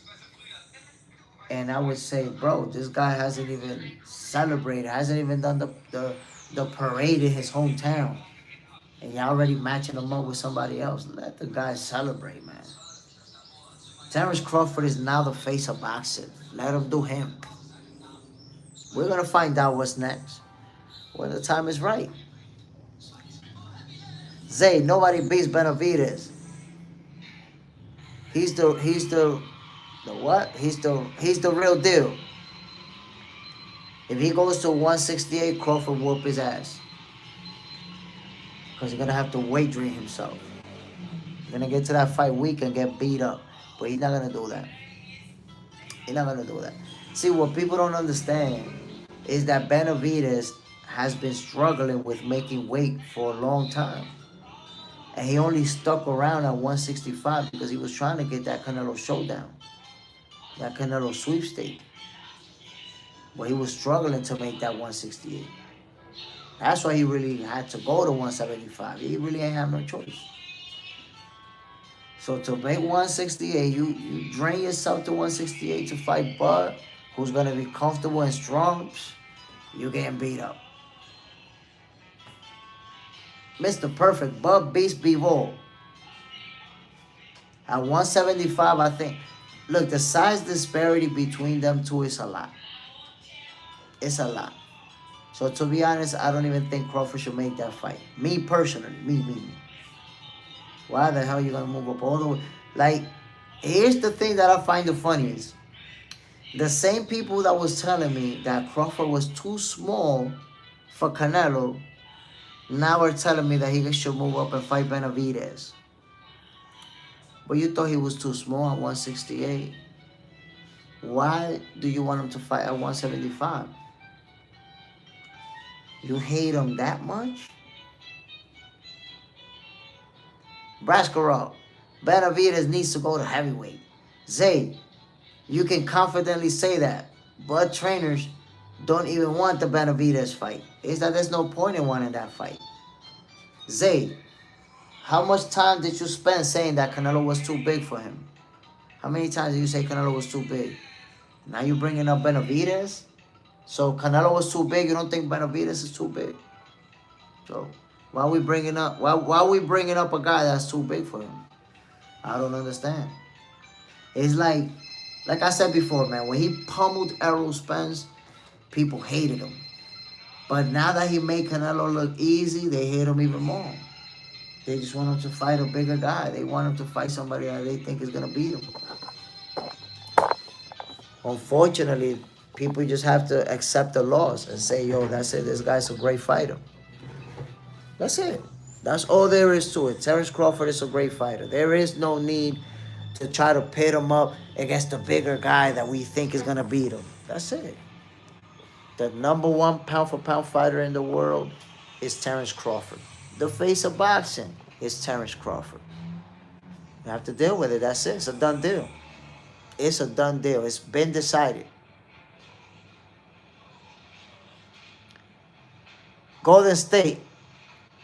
And I would say, bro, this guy hasn't even celebrated, hasn't even done the parade in his hometown. And you're already matching him up with somebody else. Let the guy celebrate, man. Terence Crawford is now the face of boxing. Let him do him. We're gonna find out what's next when the time is right. Zay, nobody beats Benavidez. He's the what? He's the real deal. If he goes to 168, Crawford whoop his ass. Because he's gonna have to weight drain himself. He's gonna get to that fight week and get beat up. But he's not gonna do that. He's not gonna do that. See, what people don't understand is that Benavidez has been struggling with making weight for a long time. And he only stuck around at 165 because he was trying to get that Canelo showdown, that Canelo sweepstake. But he was struggling to make that 168. That's why he really had to go to 175. He really ain't have no choice. So to make 168, you drain yourself to 168 to fight Bud, who's going to be comfortable and strong. You getting beat up. Mr. Perfect, Bud beats Bivol. At 175, I think. Look, the size disparity between them two is a lot. It's a lot. So to be honest, I don't even think Crawford should make that fight. Me personally, me. Why the hell are you gonna move up all the way? Like, here's the thing that I find the funniest. The same people that was telling me that Crawford was too small for Canelo, now are telling me that he should move up and fight Benavidez. But you thought he was too small at 168. Why do you want him to fight at 175? You hate him that much? Braskarov, Benavidez needs to go to heavyweight. Zay, you can confidently say that, but trainers don't even want the Benavidez fight. It's that there's no point in wanting that fight. Zay, how much time did you spend saying that Canelo was too big for him? How many times did you say Canelo was too big? Now you bringing up Benavidez? So Canelo was too big. You don't think Benavidez is too big? So why are we bringing up a guy that's too big for him? I don't understand. It's like I said before, man. When he pummeled Errol Spence, people hated him. But now that he made Canelo look easy, they hate him even more. They just want him to fight a bigger guy. They want him to fight somebody that they think is gonna beat him. Unfortunately, people just have to accept the loss and say, yo, that's it. This guy's a great fighter. That's it. That's all there is to it. Terence Crawford is a great fighter. There is no need to try to pit him up against the bigger guy that we think is going to beat him. That's it. The number one pound-for-pound fighter in the world is Terence Crawford. The face of boxing is Terence Crawford. You have to deal with it. That's it. It's a done deal. It's a done deal. It's been decided. Golden State.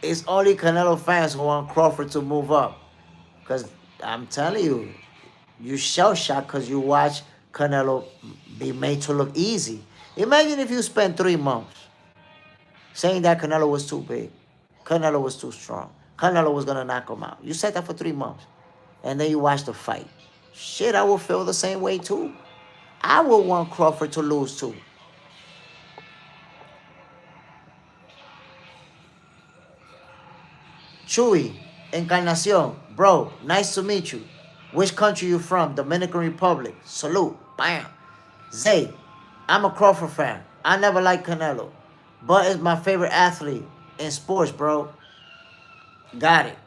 It's only Canelo fans who want Crawford to move up. Because I'm telling you, you shell-shocked because you watch Canelo be made to look easy. Imagine if you spent 3 months saying that Canelo was too big, Canelo was too strong, Canelo was going to knock him out. You said that for 3 months. And then you watch the fight. Shit, I will feel the same way too. I would want Crawford to lose too. Chewy, Encarnacion, bro, nice to meet you. Which country you from? Dominican Republic. Salute. Bam. Zay, I'm a Crawford fan. I never liked Canelo, but it's my favorite athlete in sports, bro. Got it.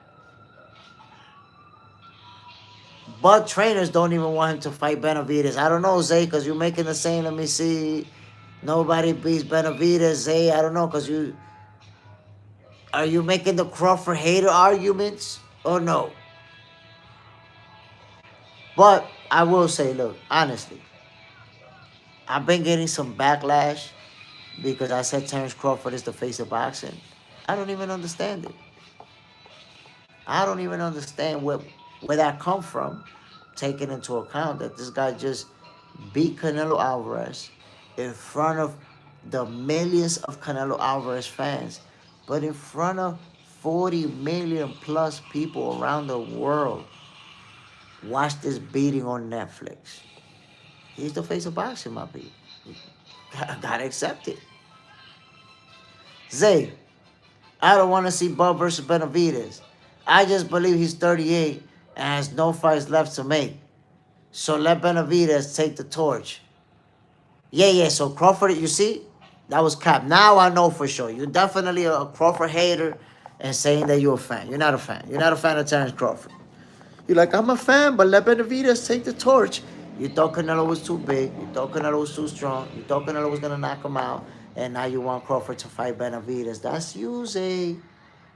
But trainers don't even want him to fight Benavidez. I don't know, Zay, because you're making the same. Let me see. Nobody beats Benavidez, Zay. I don't know, because you... Are you making the Crawford hater arguments or no? But I will say, look, honestly, I've been getting some backlash because I said Terence Crawford is the face of boxing. I don't even understand it. I don't even understand where that come from, taking into account that this guy just beat Canelo Alvarez in front of the millions of Canelo Alvarez fans, but in front of 40 million plus people around the world. Watch this beating on Netflix. He's the face of boxing, my people. Gotta accept it. Zay, I don't want to see Bud versus Benavidez. I just believe he's 38 and has no fights left to make. So let Benavidez take the torch. Yeah. So Crawford, you see, that was cap. Now I know for sure. You're definitely a Crawford hater and saying that you're a fan. You're not a fan. You're not a fan of Terence Crawford. You're like, I'm a fan, but let Benavidez take the torch. You thought Canelo was too big. You thought Canelo was too strong. You thought Canelo was going to knock him out. And now you want Crawford to fight Benavidez. That's you, Zay.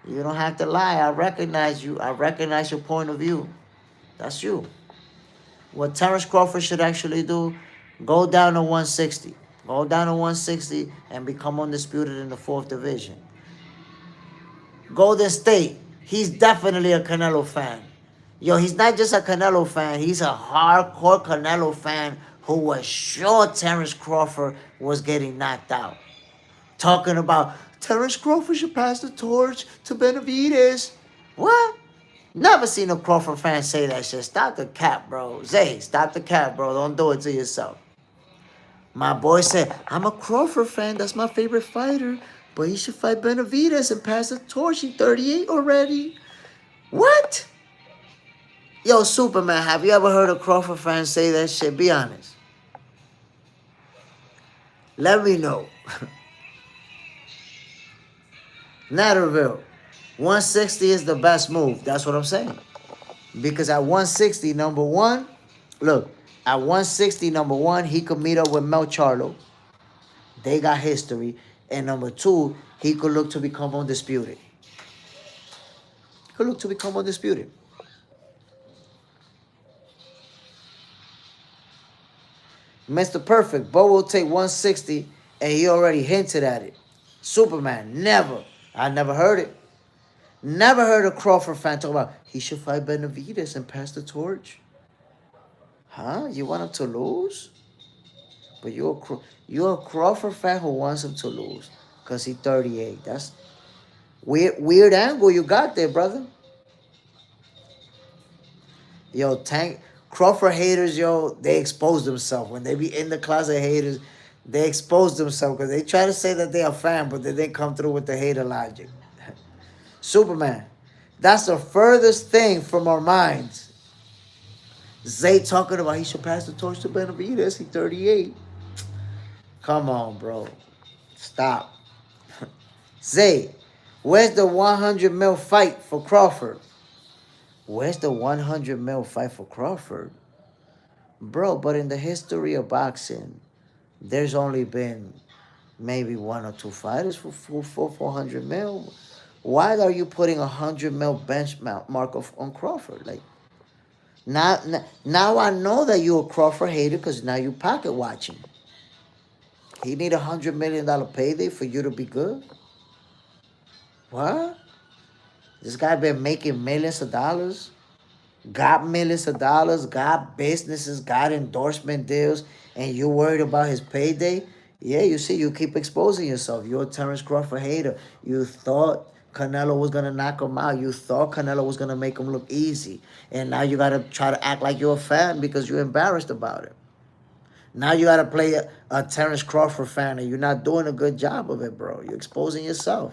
You don't have to lie. I recognize you. I recognize your point of view. That's you. What Terence Crawford should actually do, go down to 160. Go down to 160 and become undisputed in the 4th division. Golden State, he's definitely a Canelo fan. Yo, he's not just a Canelo fan. He's a hardcore Canelo fan who was sure Terence Crawford was getting knocked out. Talking about Terence Crawford should pass the torch to Benavidez. What? Never seen a Crawford fan say that shit. Stop the cap, bro. Zay, stop the cap, bro. Don't do it to yourself. My boy said, I'm a Crawford fan. That's my favorite fighter. But he should fight Benavidez and pass the torch. He's 38 already. What? Yo, Superman, have you ever heard a Crawford fan say that shit? Be honest. Let me know. Natterville, 160 is the best move. That's what I'm saying. Because at 160, number one, look, at 160, number one, he could meet up with Mel Charlo. They got history. And number two, he could look to become undisputed. Mr. Perfect, Bo will take 160, and he already hinted at it. Superman, never. I never heard it. Never heard a Crawford fan talk about he should fight Benavidez and pass the torch. Huh? You want him to lose? But you're a Crawford fan who wants him to lose because he's 38. That's weird angle you got there, brother. Yo, Crawford haters, yo, they expose themselves. When they be in the closet haters, they expose themselves because they try to say that they're a fan, but they didn't come through with the hater logic. Superman, that's the furthest thing from our minds. Zay talking about he should pass the torch to Benavidez. He's 38. Come on, bro. Stop. Zay, where's the 100 mil fight for Crawford? Where's the 100 mil fight for Crawford? Bro, but in the history of boxing, there's only been maybe one or two fighters for 400 mil. Why are you putting 100 mil benchmark on Crawford? Like, now I know that you're a Crawford hater because now you pocket watching. He need $100 million payday for you to be good? What? This guy been making millions of dollars, got millions of dollars, got businesses, got endorsement deals, and you worried about his payday? Yeah, you see, you keep exposing yourself. You're a Terence Crawford hater. You thought Canelo was going to knock him out. You thought Canelo was going to make him look easy. And now you got to try to act like you're a fan because you're embarrassed about it. Now you got to play a Terence Crawford fan, and you're not doing a good job of it, bro. You're exposing yourself.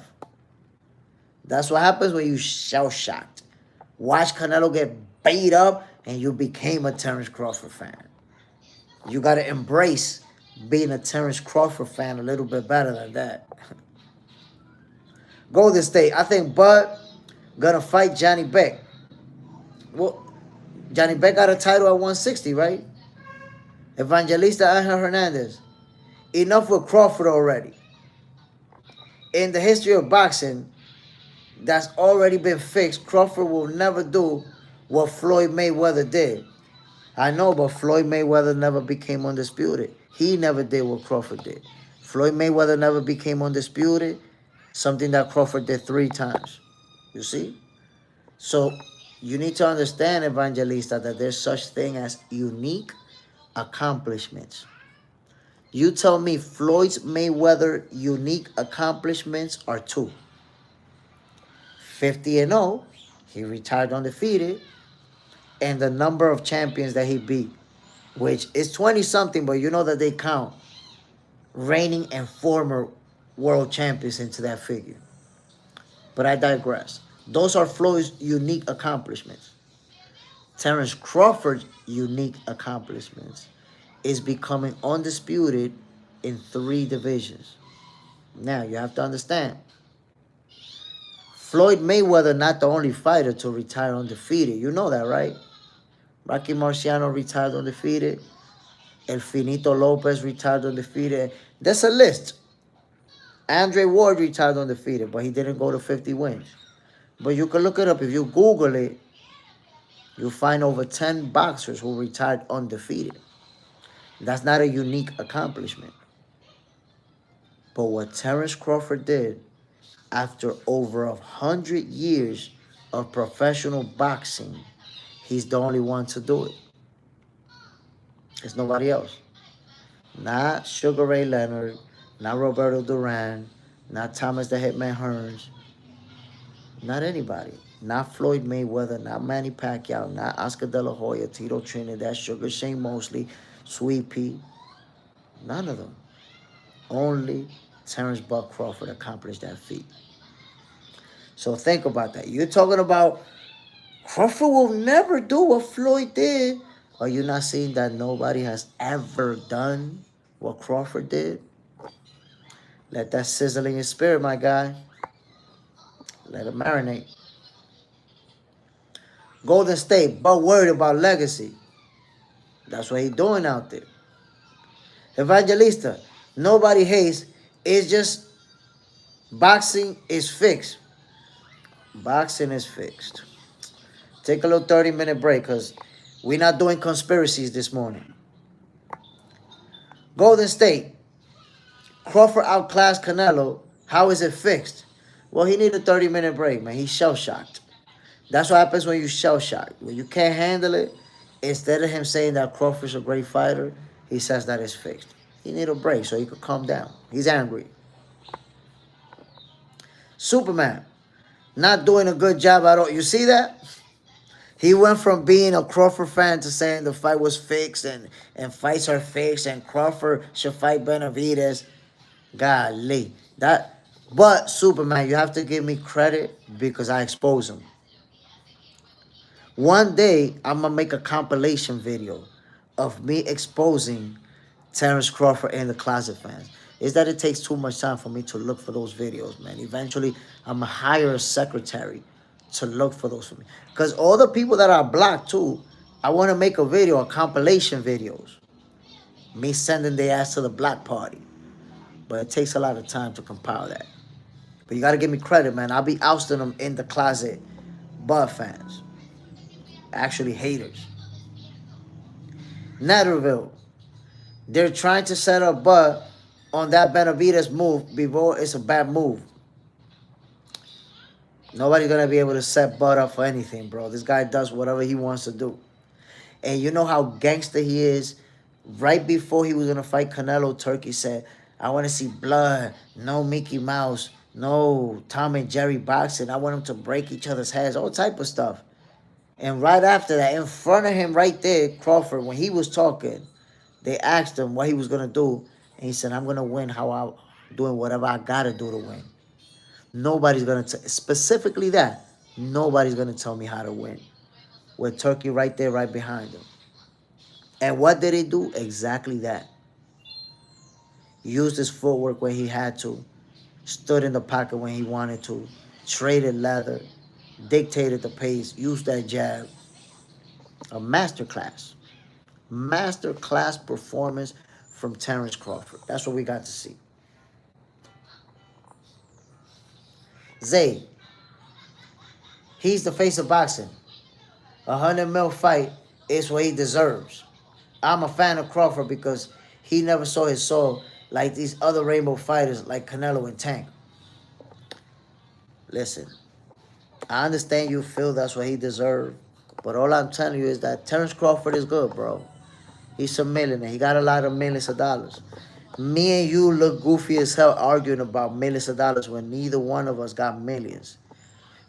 That's what happens when you shell-shocked. Watch Canelo get beat up, and you became a Terence Crawford fan. You got to embrace being a Terence Crawford fan a little bit better than that. Golden State, I think Bud gonna fight Johnny Beck. Well, Johnny Beck got a title at 160, right? Evangelista Angel Hernandez. Enough with Crawford already. In the history of boxing, that's already been fixed. Crawford will never do what Floyd Mayweather did. I know, but Floyd Mayweather never became undisputed. He never did what Crawford did. Floyd Mayweather never became undisputed, something that Crawford did 3 times. You see? So you need to understand, Evangelista, that there's such thing as unique accomplishments. You tell me Floyd Mayweather unique accomplishments are 2. 50-0, he retired undefeated, and the number of champions that he beat, which is 20 something, but you know that they count reigning and former world champions into that figure. But I digress. Those are Floyd's unique accomplishments. Terence Crawford's unique accomplishments is becoming undisputed in 3 divisions. Now, you have to understand, Floyd Mayweather not the only fighter to retire undefeated. You know that, right? Rocky Marciano retired undefeated. El Finito Lopez retired undefeated. There's a list. Andre Ward retired undefeated, but he didn't go to 50 wins. But you can look it up. If you Google it, you'll find over 10 boxers who retired undefeated. That's not a unique accomplishment. But what Terence Crawford did after over 100 years of professional boxing, he's the only one to do it. There's nobody else. Not Sugar Ray Leonard, not Roberto Duran, not Thomas the Hitman Hearns, not anybody. Not Floyd Mayweather, not Manny Pacquiao, not Oscar De La Hoya, Tito Trinidad, Sugar Shane Mosley, Sweet Pea. None of them. Only Terence Buck Crawford accomplished that feat. So think about that. You're talking about Crawford will never do what Floyd did. Are you not seeing that nobody has ever done what Crawford did? Let that sizzle in your spirit, my guy. Let it marinate. Golden State, but worried about legacy. That's what he's doing out there. Evangelista, nobody hates. It's just boxing is fixed. Boxing is fixed. Take a little 30-minute break because we're not doing conspiracies this morning. Golden State, Crawford outclassed Canelo. How is it fixed? Well, he needed a 30-minute break, man. He's shell-shocked. That's what happens when you shell-shocked. When you can't handle it, instead of him saying that Crawford's a great fighter, he says that it's fixed. He need a break so he could calm down. He's angry. Superman, not doing a good job at all. You see that? He went from being a Crawford fan to saying the fight was fixed and fights are fixed and Crawford should fight Benavidez. Golly. But Superman, you have to give me credit because I expose him. One day, I'm going to make a compilation video of me exposing Terence Crawford and the Closet fans. Is that it takes too much time for me to look for those videos, man. Eventually, I'm going to hire a secretary to look for those for me. Because all the people that are blocked, too, I want to make a video, a compilation videos. Me sending their ass to the block party. But it takes a lot of time to compile that. But you got to give me credit, man. I'll be ousting them in the closet. Bud fans. Actually haters. Netherville. They're trying to set up Bud on that Benavidez move before it's a bad move. Nobody's going to be able to set Bud up for anything, bro. This guy does whatever he wants to do. And you know how gangster he is? Right before he was going to fight Canelo, Turkey said, I want to see blood, no Mickey Mouse, no Tom and Jerry boxing. I want them to break each other's heads, all type of stuff. And right after that, in front of him right there, Crawford, when he was talking, they asked him what he was going to do. And he said, I'm going to win doing whatever I got to do to win. Nobody's going to, specifically that, nobody's going to tell me how to win. With Turkey right there, right behind him. And what did he do? Exactly that. Used his footwork when he had to. Stood in the pocket when he wanted to. Traded leather. Dictated the pace. Used that jab. A masterclass. Masterclass performance from Terence Crawford. That's what we got to see. Zay. He's the face of boxing. A 100 mil fight is what he deserves. I'm a fan of Crawford because he never saw his soul like these other Rainbow fighters like Canelo and Tank. Listen, I understand you feel that's what he deserved, but all I'm telling you is that Terence Crawford is good, bro. He's a millionaire. He got a lot of millions of dollars. Me and you look goofy as hell arguing about millions of dollars when neither one of us got millions.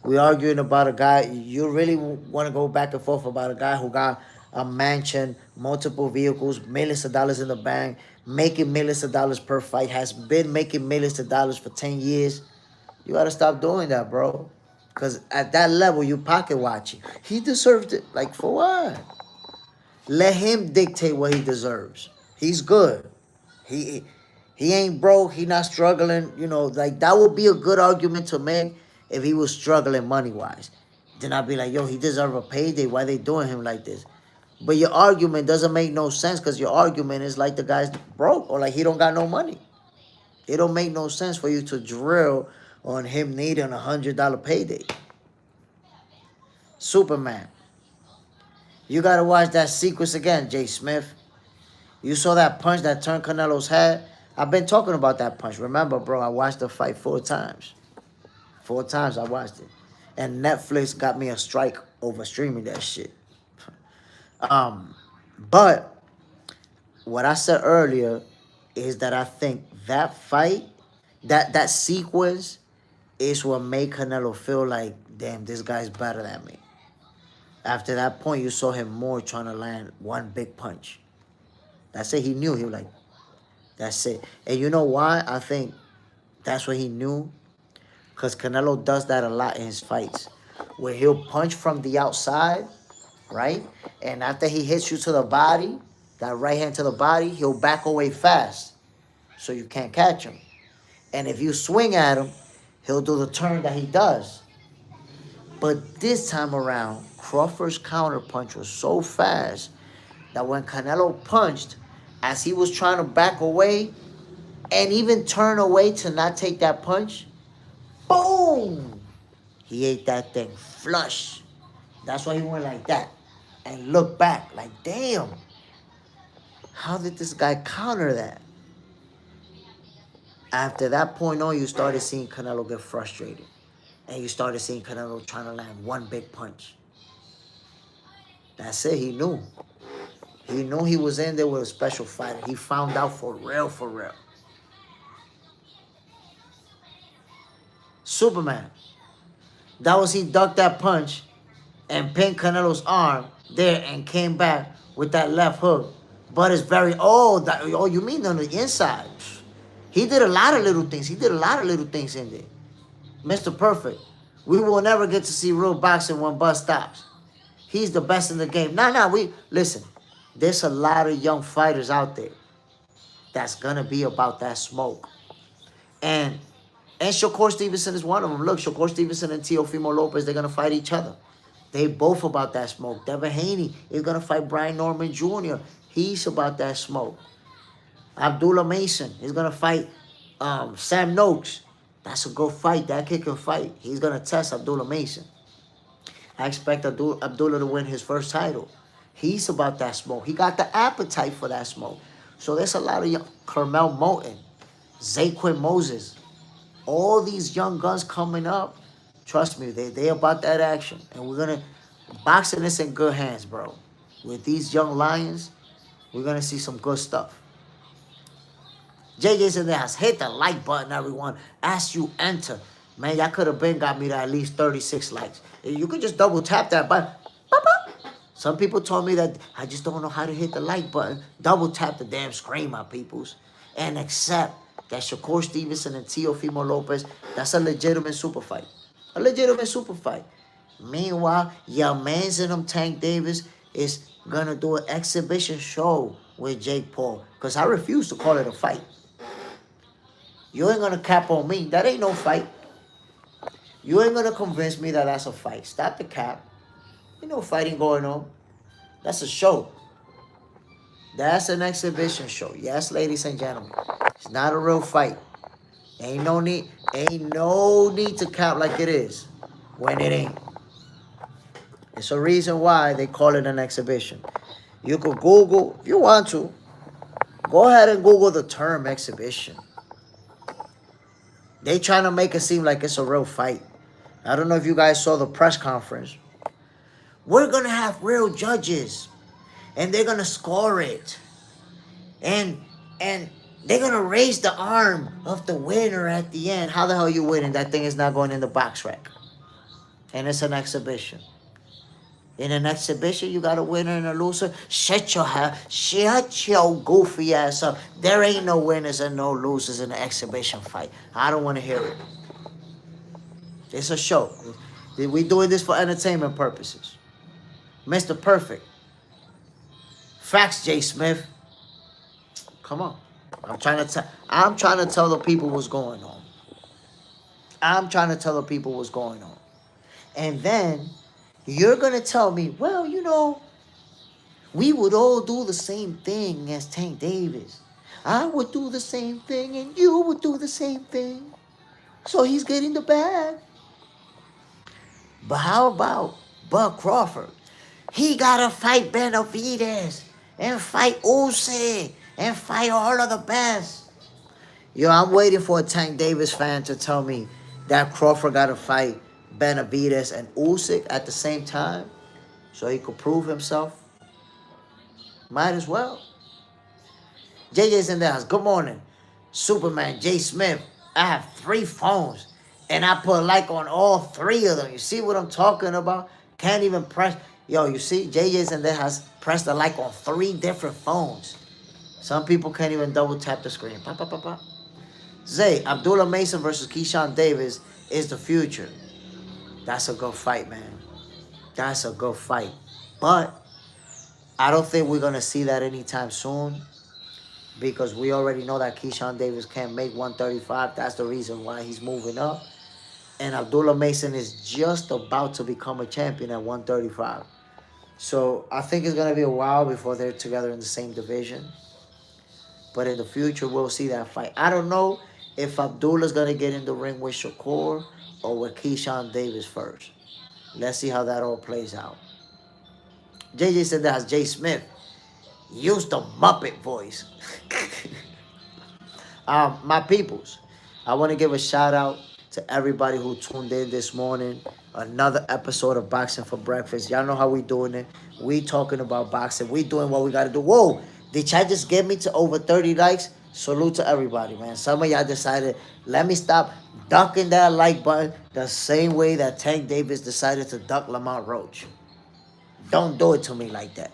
We arguing about a guy. You really want to go back and forth about a guy who got a mansion, multiple vehicles, millions of dollars in the bank, making millions of dollars per fight, has been making millions of dollars for 10 years. You got to stop doing that, bro. Because at that level, you pocket watching. He deserved it. Like, for what? Let him dictate what he deserves. He's good. He he ain't broke. He not struggling. You know, like that would be a good argument to make if he was struggling money wise. Then I'd be like, yo, he deserve a payday. Why they doing him like this? But your argument doesn't make no sense because your argument is like the guy's broke or like he don't got no money. It don't make no sense for you to drill on him needing $100 payday. Superman. You gotta watch that sequence again, Jay Smith. You saw that punch that turned Canelo's head. I've been talking about that punch. Remember, bro, I watched the fight 4 times. 4 times I watched it. And Netflix got me a strike over streaming that shit. But what I said earlier is that I think that fight, that sequence is what made Canelo feel like, damn, this guy's better than me. After that point, you saw him more trying to land one big punch. That's it. He knew. He was like, that's it. And you know why? I think that's what he knew. Because Canelo does that a lot in his fights. Where he'll punch from the outside, right? And after he hits you to the body, that right hand to the body, he'll back away fast. So you can't catch him. And if you swing at him, he'll do the turn that he does. But this time around, Crawford's counter punch was so fast that when Canelo punched, as he was trying to back away and even turn away to not take that punch, boom! He ate that thing flush. That's why he went like that and looked back like, damn, how did this guy counter that? After that point on, you started seeing Canelo get frustrated. And you started seeing Canelo trying to land one big punch. That's it. He knew. He knew he was in there with a special fighter. He found out for real, for real. Superman. That was he ducked that punch and pinned Canelo's arm there and came back with that left hook. But it's very, you mean on the inside. He did a lot of little things. He did a lot of little things in there. Mr. Perfect. We will never get to see real boxing when Buzz stops. He's the best in the game. Listen, there's a lot of young fighters out there that's going to be about that smoke. And Shakur Stevenson is one of them. Look, Shakur Stevenson and Teofimo Lopez, they're going to fight each other. They both about that smoke. Devin Haney is going to fight Brian Norman Jr. He's about that smoke. Abdullah Mason is going to fight Sam Noakes. That's a good fight. That kid can fight. He's going to test Abdullah Mason. I expect Abdullah to win his first title. He's about that smoke. He got the appetite for that smoke. So there's a lot of young, Carmel Moulton, Zaquin Moses, all these young guns coming up. Trust me, they about that action. And we're going to, boxing is in good hands, bro. With these young lions, we're going to see some good stuff. JJ's in the house. Hit the like button, everyone. As you enter. Man, y'all could have been got me to at least 36 likes. You could just double tap that button. Some people told me that I just don't know how to hit the like button. Double tap the damn screen, my peoples. And accept that Shakur Stevenson and Teofimo Lopez, that's a legitimate super fight. A legitimate super fight. Meanwhile, your man's in them, Tank Davis, is going to do an exhibition show with Jake Paul. Because I refuse to call it a fight. You ain't going to cap on me. That ain't no fight. You ain't going to convince me that that's a fight. Stop the cap. Ain't no fighting going on. That's a show. That's an exhibition show. Yes, ladies and gentlemen. It's not a real fight. Ain't no need to cap like it is when it ain't. It's a reason why they call it an exhibition. You could Google, if you want to, Go ahead and Google the term exhibition. They trying to make it seem like it's a real fight. I don't know if you guys saw the press conference. We're gonna have real judges, and they're gonna score it, and and they're gonna raise the arm of the winner at the end. How the hell you winning? That thing is not going in the box rack, and it's an exhibition. In an exhibition, you got a winner and a loser. Shut your goofy ass up. There ain't no winners and no losers in an exhibition fight. I don't want to hear it. It's a show. We doing this for entertainment purposes. Mr. Perfect. Facts, J. Smith. Come on. I'm trying to tell the people what's going on. I'm trying to tell the people what's going on. And then you're gonna tell me, well, we would all do the same thing as Tank Davis. I would do the same thing and you would do the same thing. So he's getting the bag. But how about Bud Crawford? He gotta fight Benavidez and fight Usyk and fight all of the best. I'm waiting for a Tank Davis fan to tell me that Crawford gotta fight Benavidez and Usyk at the same time so he could prove himself. Might as well. JJ's in the house. Good morning. Superman, J. Smith. I have 3 phones. And I put a like on all 3 of them. You see what I'm talking about? Can't even press. Yo, you see? JJ's in the house. Press the like on 3 different phones. Some people can't even double tap the screen. Pop, pop, pop, pop. Zay, Abdullah Mason versus Keyshawn Davis is the future. That's a good fight, man. That's a good fight. But I don't think we're going to see that anytime soon because we already know that Keyshawn Davis can't make 135. That's the reason why he's moving up. And Abdullah Mason is just about to become a champion at 135. So I think it's going to be a while before they're together in the same division. But in the future, we'll see that fight. I don't know if Abdullah's going to get in the ring with Shakur or with Keyshawn Davis first. Let's see how that all plays out. JJ said that's J. Smith. Use the Muppet voice. My peoples, I want to give a shout out to everybody who tuned in this morning. Another episode of Boxing for Breakfast. Y'all know how we doing it. We talking about boxing. We doing what we got to do. Whoa, did y'all just get me to over 30 likes? Salute to everybody, man. Some of y'all decided, let me stop ducking that like button the same way that Tank Davis decided to duck Lamont Roach. Don't do it to me like that.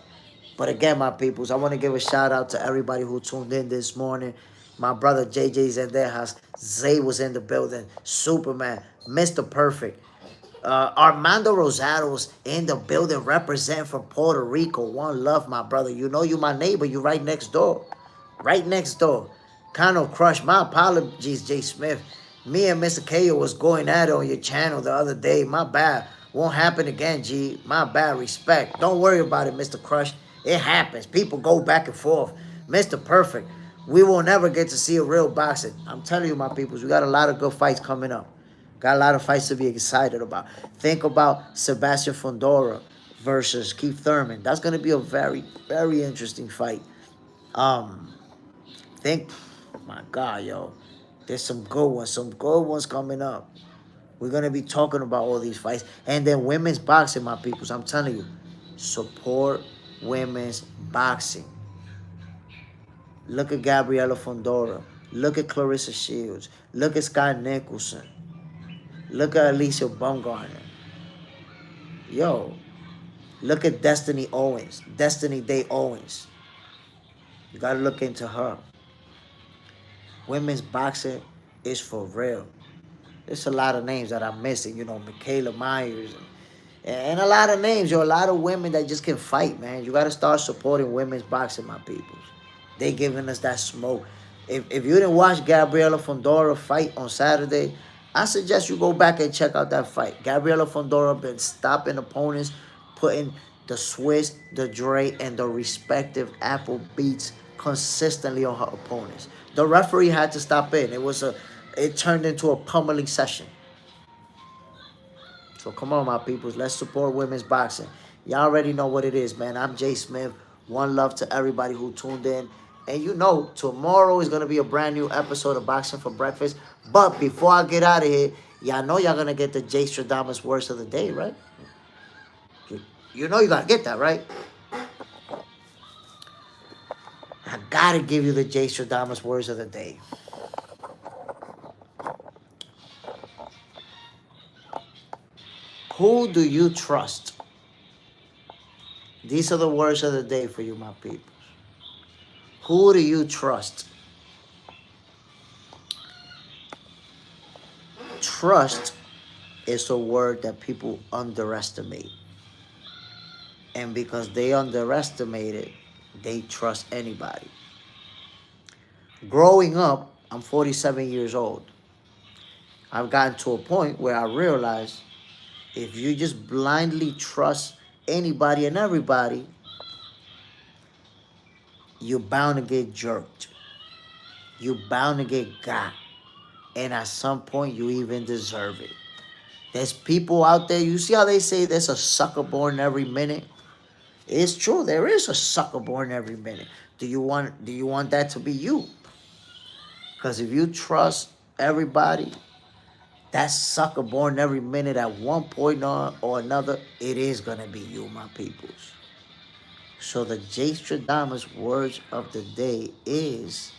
But again, my peoples, I want to give a shout out to everybody who tuned in this morning. My brother JJ's in their house. Zay was in the building. Superman, Mr. Perfect. Armando Rosado's in the building, represent from Puerto Rico. One love, my brother. You know you my neighbor. You right next door. Right next door. Kind of crushed. My apologies, J. Smith. Me and Mr. Ko was going at it on your channel the other day. My bad. Won't happen again, G. My bad. Respect. Don't worry about it, Mr. Crush. It happens. People go back and forth. Mr. Perfect. We will never get to see a real boxing. I'm telling you, my peoples, we got a lot of good fights coming up. Got a lot of fights to be excited about. Think about Sebastian Fundora versus Keith Thurman. That's going to be a very, very interesting fight. My God, yo. There's some good ones coming up. We're going to be talking about all these fights. And then women's boxing, my peoples. I'm telling you, support women's boxing. Look at Gabriela Fundora. Look at Clarissa Shields. Look at Scott Nicholson. Look at Alicia Baumgartner. Yo, look at Destiny Day Owens. You got to look into her. Women's boxing is for real. There's a lot of names that I'm missing. Michaela Myers. And a lot of names. A lot of women that just can fight, man. You got to start supporting women's boxing, my peoples. They giving us that smoke. If you didn't watch Gabriela Fundora fight on Saturday, I suggest you go back and check out that fight. Gabriela Fundora been stopping opponents, putting the Swiss, the Dre, and the respective Apple beats consistently on her opponents. The referee had to stop in. It turned into a pummeling session. So come on, my peoples. Let's support women's boxing. Y'all already know what it is, man. I'm Jay Smith. One love to everybody who tuned in. And you know, tomorrow is gonna be a brand new episode of Boxing for Breakfast. But before I get out of here, y'all know y'all gonna get the Jay Stradamus words of the day, right? You, you know you gotta get that, right? I gotta give you the Jay Stradamus words of the day. Who do you trust? These are the words of the day for you, my people. Who do you trust? Trust is a word that people underestimate. And because they underestimate it, they trust anybody. Growing up, I'm 47 years old. I've gotten to a point where I realize if you just blindly trust anybody and everybody, you're bound to get jerked. You're bound to get got. And at some point, you even deserve it. There's people out there, you see how they say there's a sucker born every minute? It's true, there is a sucker born every minute. Do you want that to be you? Because if you trust everybody, that sucker born every minute at one point or another, it is gonna be you, my peoples. So the J Stradamus words of the day is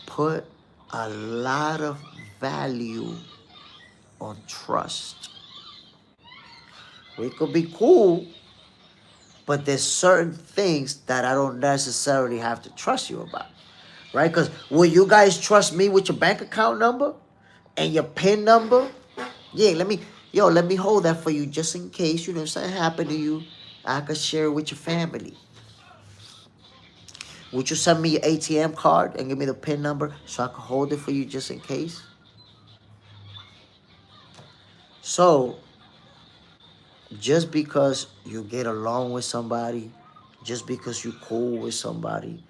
put a lot of value on trust. We could be cool, but there's certain things that I don't necessarily have to trust you about. Right? Because will you guys trust me with your bank account number and your PIN number? Yeah, let me hold that for you just in case, something happened to you. I could share it with your family. Would you send me your ATM card and give me the PIN number so I could hold it for you just in case? So, just because you get along with somebody, just because you're cool with somebody,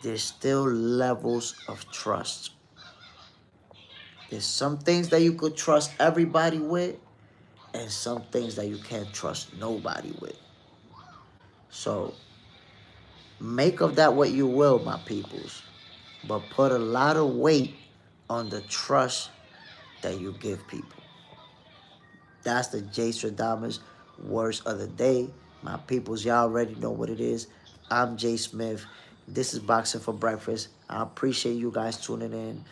there's still levels of trust. There's some things that you could trust everybody with, and some things that you can't trust nobody with. So make of that what you will, my peoples, but put a lot of weight on the trust that you give people. That's the J Stradamus words of the day. My peoples, y'all already know what it is. I'm Jay Smith. This is Boxing for Breakfast. I appreciate you guys tuning in.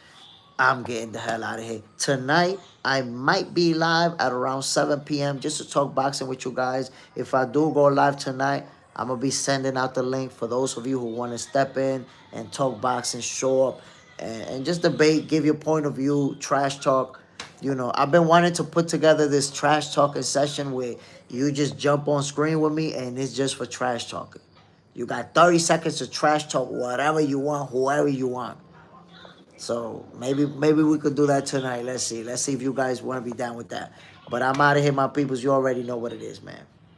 I'm getting the hell out of here. Tonight, I might be live at around 7 p.m. just to talk boxing with you guys. If I do go live tonight, I'm going to be sending out the link for those of you who want to step in and talk boxing, show up, and just debate, give your point of view, trash talk. I've been wanting to put together this trash talking session where you just jump on screen with me and it's just for trash talking. You got 30 seconds to trash talk whatever you want, whoever you want. So maybe we could do that tonight. Let's see. Let's see if you guys want to be down with that. But I'm out of here, my peoples. You already know what it is, man.